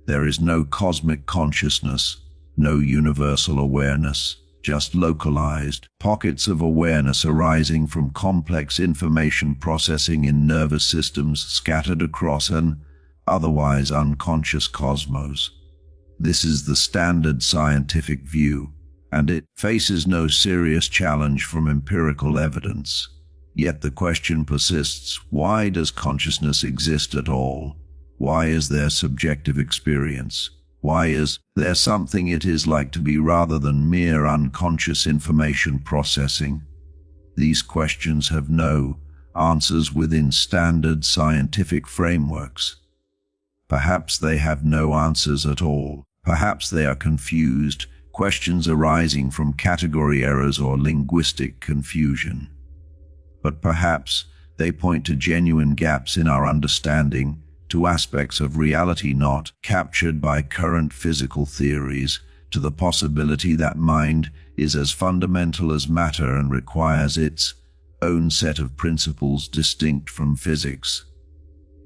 [SPEAKER 1] There is no cosmic consciousness, no universal awareness, just localized pockets of awareness arising from complex information processing in nervous systems scattered across an otherwise unconscious cosmos. This is the standard scientific view, and it faces no serious challenge from empirical evidence. Yet the question persists: why does consciousness exist at all? Why is there subjective experience? Why is there something it is like to be rather than mere unconscious information processing? These questions have no answers within standard scientific frameworks. Perhaps they have no answers at all. Perhaps they are confused, questions arising from category errors or linguistic confusion. But perhaps they point to genuine gaps in our understanding, to aspects of reality not captured by current physical theories, to the possibility that mind is as fundamental as matter and requires its own set of principles distinct from physics.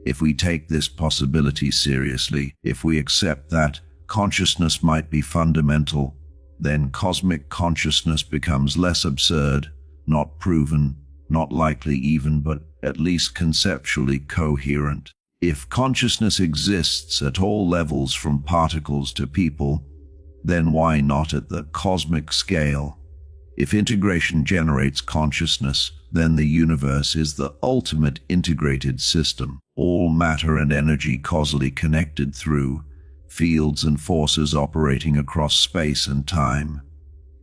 [SPEAKER 1] If we take this possibility seriously, if we accept that consciousness might be fundamental, then cosmic consciousness becomes less absurd, not proven, not likely even, but at least conceptually coherent. If consciousness exists at all levels from particles to people, then why not at the cosmic scale? If integration generates consciousness, then the universe is the ultimate integrated system, all matter and energy causally connected through fields and forces operating across space and time.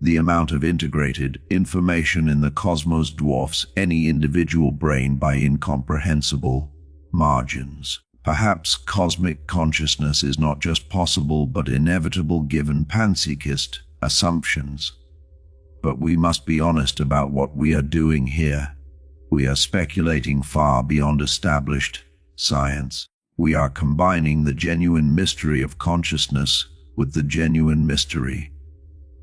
[SPEAKER 1] The amount of integrated information in the cosmos dwarfs any individual brain by incomprehensible margins. Perhaps cosmic consciousness is not just possible but inevitable given panpsychist assumptions. But we must be honest about what we are doing here. We are speculating far beyond established science. We are combining the genuine mystery of consciousness with the genuine mystery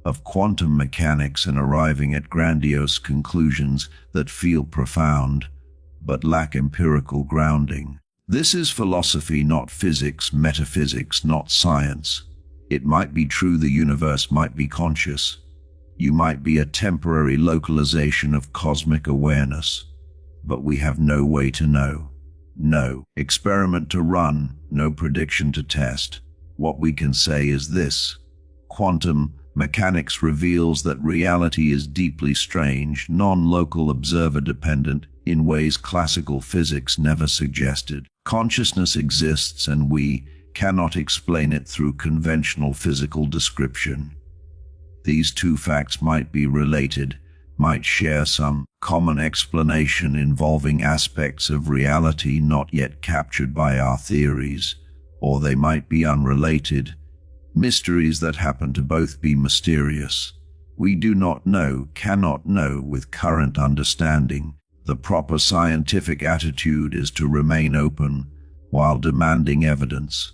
[SPEAKER 1] of quantum mechanics and arriving at grandiose conclusions that feel profound but lack empirical grounding. This is philosophy, not physics, metaphysics, not science. It might be true the universe might be conscious. You might be a temporary localization of cosmic awareness, but we have no way to know. No experiment to run, no prediction to test. What we can say is this: quantum mechanics reveals that reality is deeply strange, non-local, observer-dependent, in ways classical physics never suggested. Consciousness exists and we cannot explain it through conventional physical description. These two facts might be related, might share some common explanation involving aspects of reality not yet captured by our theories, or they might be unrelated, mysteries that happen to both be mysterious. We do not know, cannot know with current understanding. The proper scientific attitude is to remain open while demanding evidence.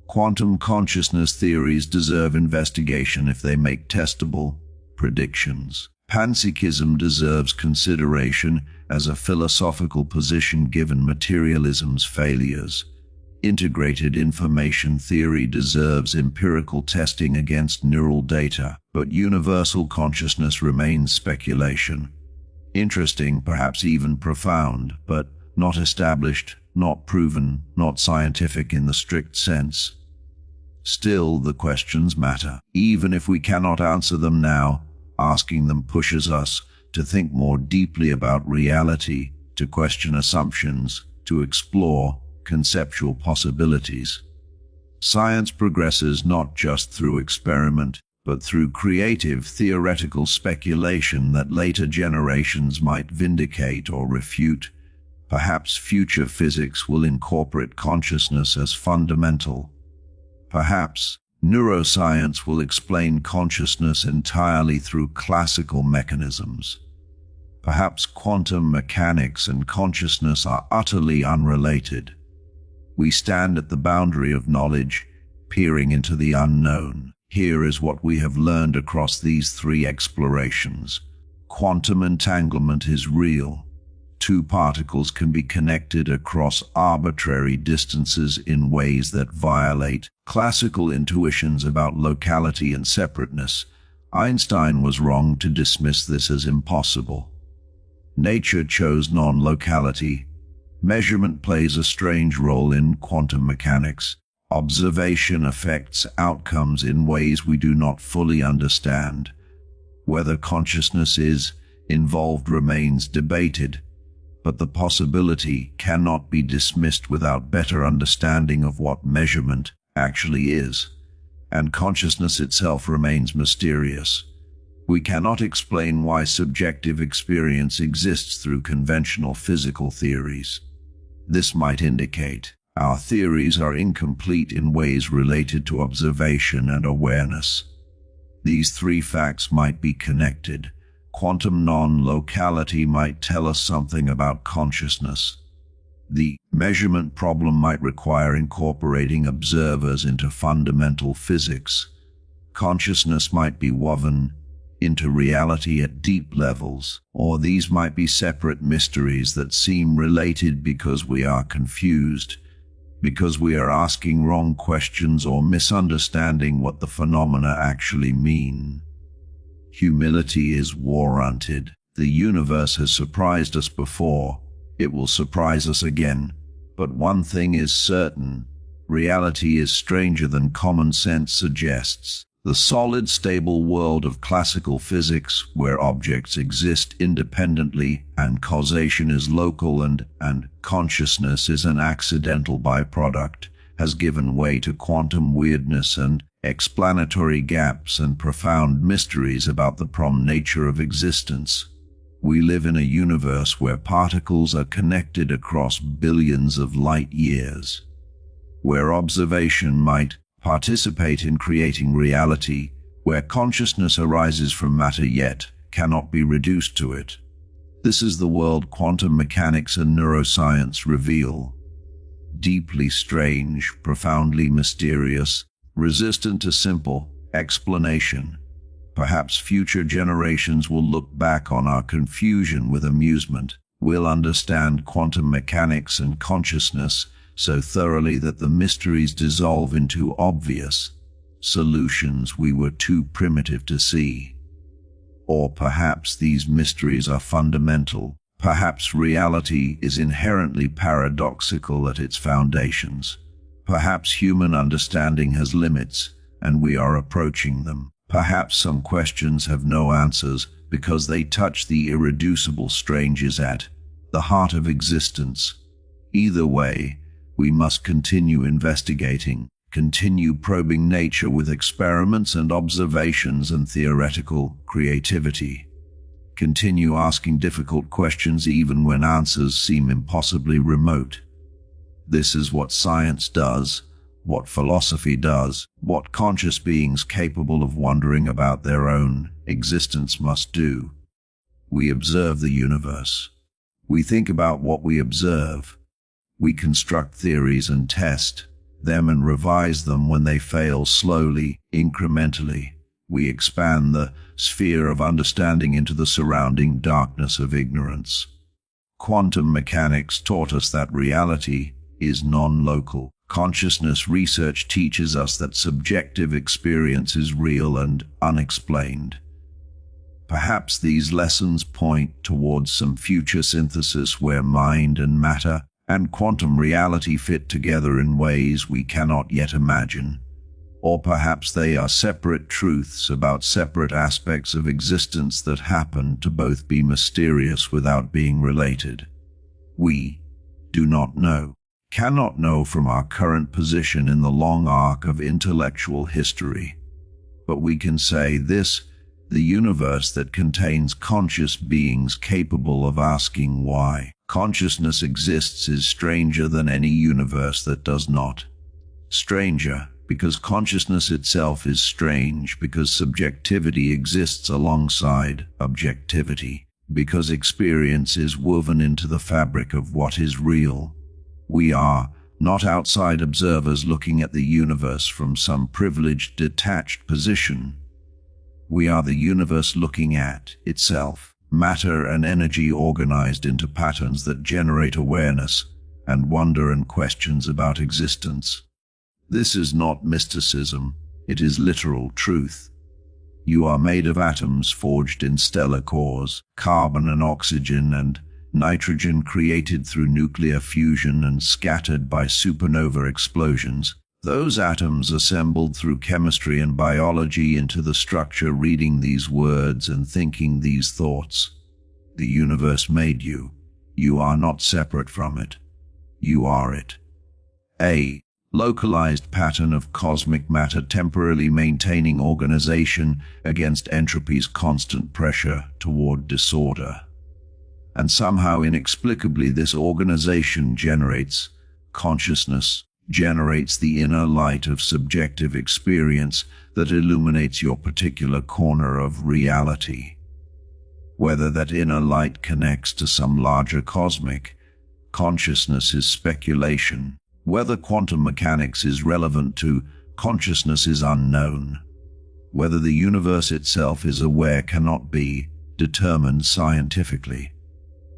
[SPEAKER 1] Quantum consciousness theories deserve investigation if they make testable predictions. Panpsychism deserves consideration as a philosophical position given materialism's failures. Integrated information theory deserves empirical testing against neural data, but universal consciousness remains speculation. Interesting, perhaps even profound, but not established, not proven, not scientific in the strict sense. Still, the questions matter. Even if we cannot answer them now, asking them pushes us to think more deeply about reality, to question assumptions, to explore conceptual possibilities. Science progresses not just through experiment, but through creative theoretical speculation that later generations might vindicate or refute. Perhaps future physics will incorporate consciousness as fundamental. Perhaps neuroscience will explain consciousness entirely through classical mechanisms. Perhaps quantum mechanics and consciousness are utterly unrelated. We stand at the boundary of knowledge, peering into the unknown. Here is what we have learned across these three explorations. Quantum entanglement is real. Two particles can be connected across arbitrary distances in ways that violate classical intuitions about locality and separateness. Einstein was wrong to dismiss this as impossible. Nature chose non-locality. Measurement plays a strange role in quantum mechanics. Observation affects outcomes in ways we do not fully understand. Whether consciousness is involved remains debated, but the possibility cannot be dismissed without better understanding of what measurement actually is, and consciousness itself remains mysterious. We cannot explain why subjective experience exists through conventional physical theories. This might indicate our theories are incomplete in ways related to observation and awareness. These three facts might be connected. Quantum non-locality might tell us something about consciousness. The measurement problem might require incorporating observers into fundamental physics. Consciousness might be woven into reality at deep levels, or these might be separate mysteries that seem related because we are confused, because we are asking wrong questions or misunderstanding what the phenomena actually mean. Humility is warranted. The universe has surprised us before. It will surprise us again. But one thing is certain. Reality is stranger than common sense suggests. The solid, stable world of classical physics, where objects exist independently and causation is local and consciousness is an accidental byproduct, has given way to quantum weirdness and explanatory gaps and profound mysteries about the nature of existence. We live in a universe where particles are connected across billions of light years, where observation might participate in creating reality, where consciousness arises from matter yet cannot be reduced to it. This is the world quantum mechanics and neuroscience reveal. Deeply strange, profoundly mysterious, resistant to simple explanation. Perhaps future generations will look back on our confusion with amusement. We'll understand quantum mechanics and consciousness so thoroughly that the mysteries dissolve into obvious solutions we were too primitive to see. Or perhaps these mysteries are fundamental. Perhaps reality is inherently paradoxical at its foundations. Perhaps human understanding has limits, and we are approaching them. Perhaps some questions have no answers because they touch the irreducible stranges at the heart of existence. Either way, we must continue investigating, continue probing nature with experiments and observations and theoretical creativity. Continue asking difficult questions even when answers seem impossibly remote. This is what science does, what philosophy does, what conscious beings capable of wondering about their own existence must do. We observe the universe. We think about what we observe. We construct theories and test them and revise them when they fail slowly, incrementally. We expand the sphere of understanding into the surrounding darkness of ignorance. Quantum mechanics taught us that reality is non-local. Consciousness research teaches us that subjective experience is real and unexplained. Perhaps these lessons point towards some future synthesis where mind and matter and quantum reality fit together in ways we cannot yet imagine. Or perhaps they are separate truths about separate aspects of existence that happen to both be mysterious without being related. We do not know, cannot know from our current position in the long arc of intellectual history. But we can say this: the universe that contains conscious beings capable of asking why consciousness exists is stranger than any universe that does not. Stranger, because consciousness itself is strange, because subjectivity exists alongside objectivity, because experience is woven into the fabric of what is real. We are not outside observers looking at the universe from some privileged, detached position. We are the universe looking at itself, matter and energy organized into patterns that generate awareness and wonder and questions about existence. This is not mysticism, it is literal truth. You are made of atoms forged in stellar cores, carbon and oxygen and nitrogen created through nuclear fusion and scattered by supernova explosions. Those atoms assembled through chemistry and biology into the structure, reading these words and thinking these thoughts. The universe made you. You are not separate from it. You are it. A localized pattern of cosmic matter temporarily maintaining organization against entropy's constant pressure toward disorder. And somehow inexplicably this organization generates consciousness, generates the inner light of subjective experience that illuminates your particular corner of reality. Whether that inner light connects to some larger cosmic consciousness is speculation. Whether quantum mechanics is relevant to consciousness is unknown. Whether the universe itself is aware cannot be determined scientifically.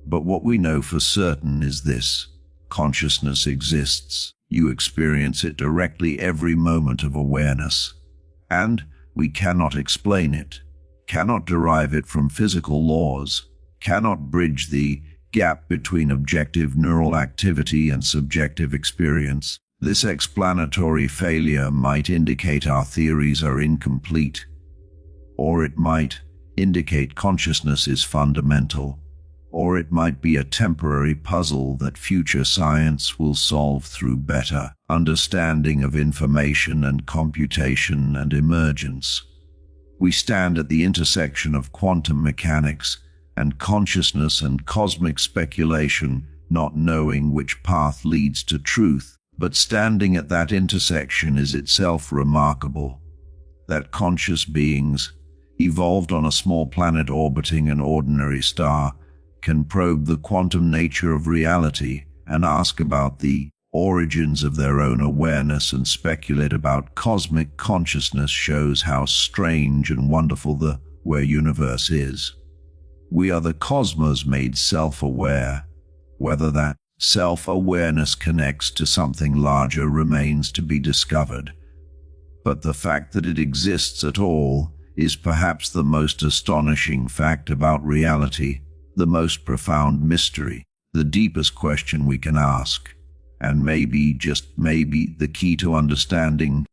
[SPEAKER 1] But what we know for certain is this: consciousness exists. You experience it directly every moment of awareness. And we cannot explain it, cannot derive it from physical laws, cannot bridge the gap between objective neural activity and subjective experience. This explanatory failure might indicate our theories are incomplete, or it might indicate consciousness is fundamental, or it might be a temporary puzzle that future science will solve through better understanding of information and computation and emergence. We stand at the intersection of quantum mechanics and consciousness and cosmic speculation, not knowing which path leads to truth, but standing at that intersection is itself remarkable. That conscious beings, evolved on a small planet orbiting an ordinary star, can probe the quantum nature of reality and ask about the origins of their own awareness and speculate about cosmic consciousness shows how strange and wonderful the universe is. We are the cosmos made self-aware. Whether that self-awareness connects to something larger remains to be discovered. But the fact that it exists at all is perhaps the most astonishing fact about reality, the most profound mystery, the deepest question we can ask, and maybe, just maybe, the key to understanding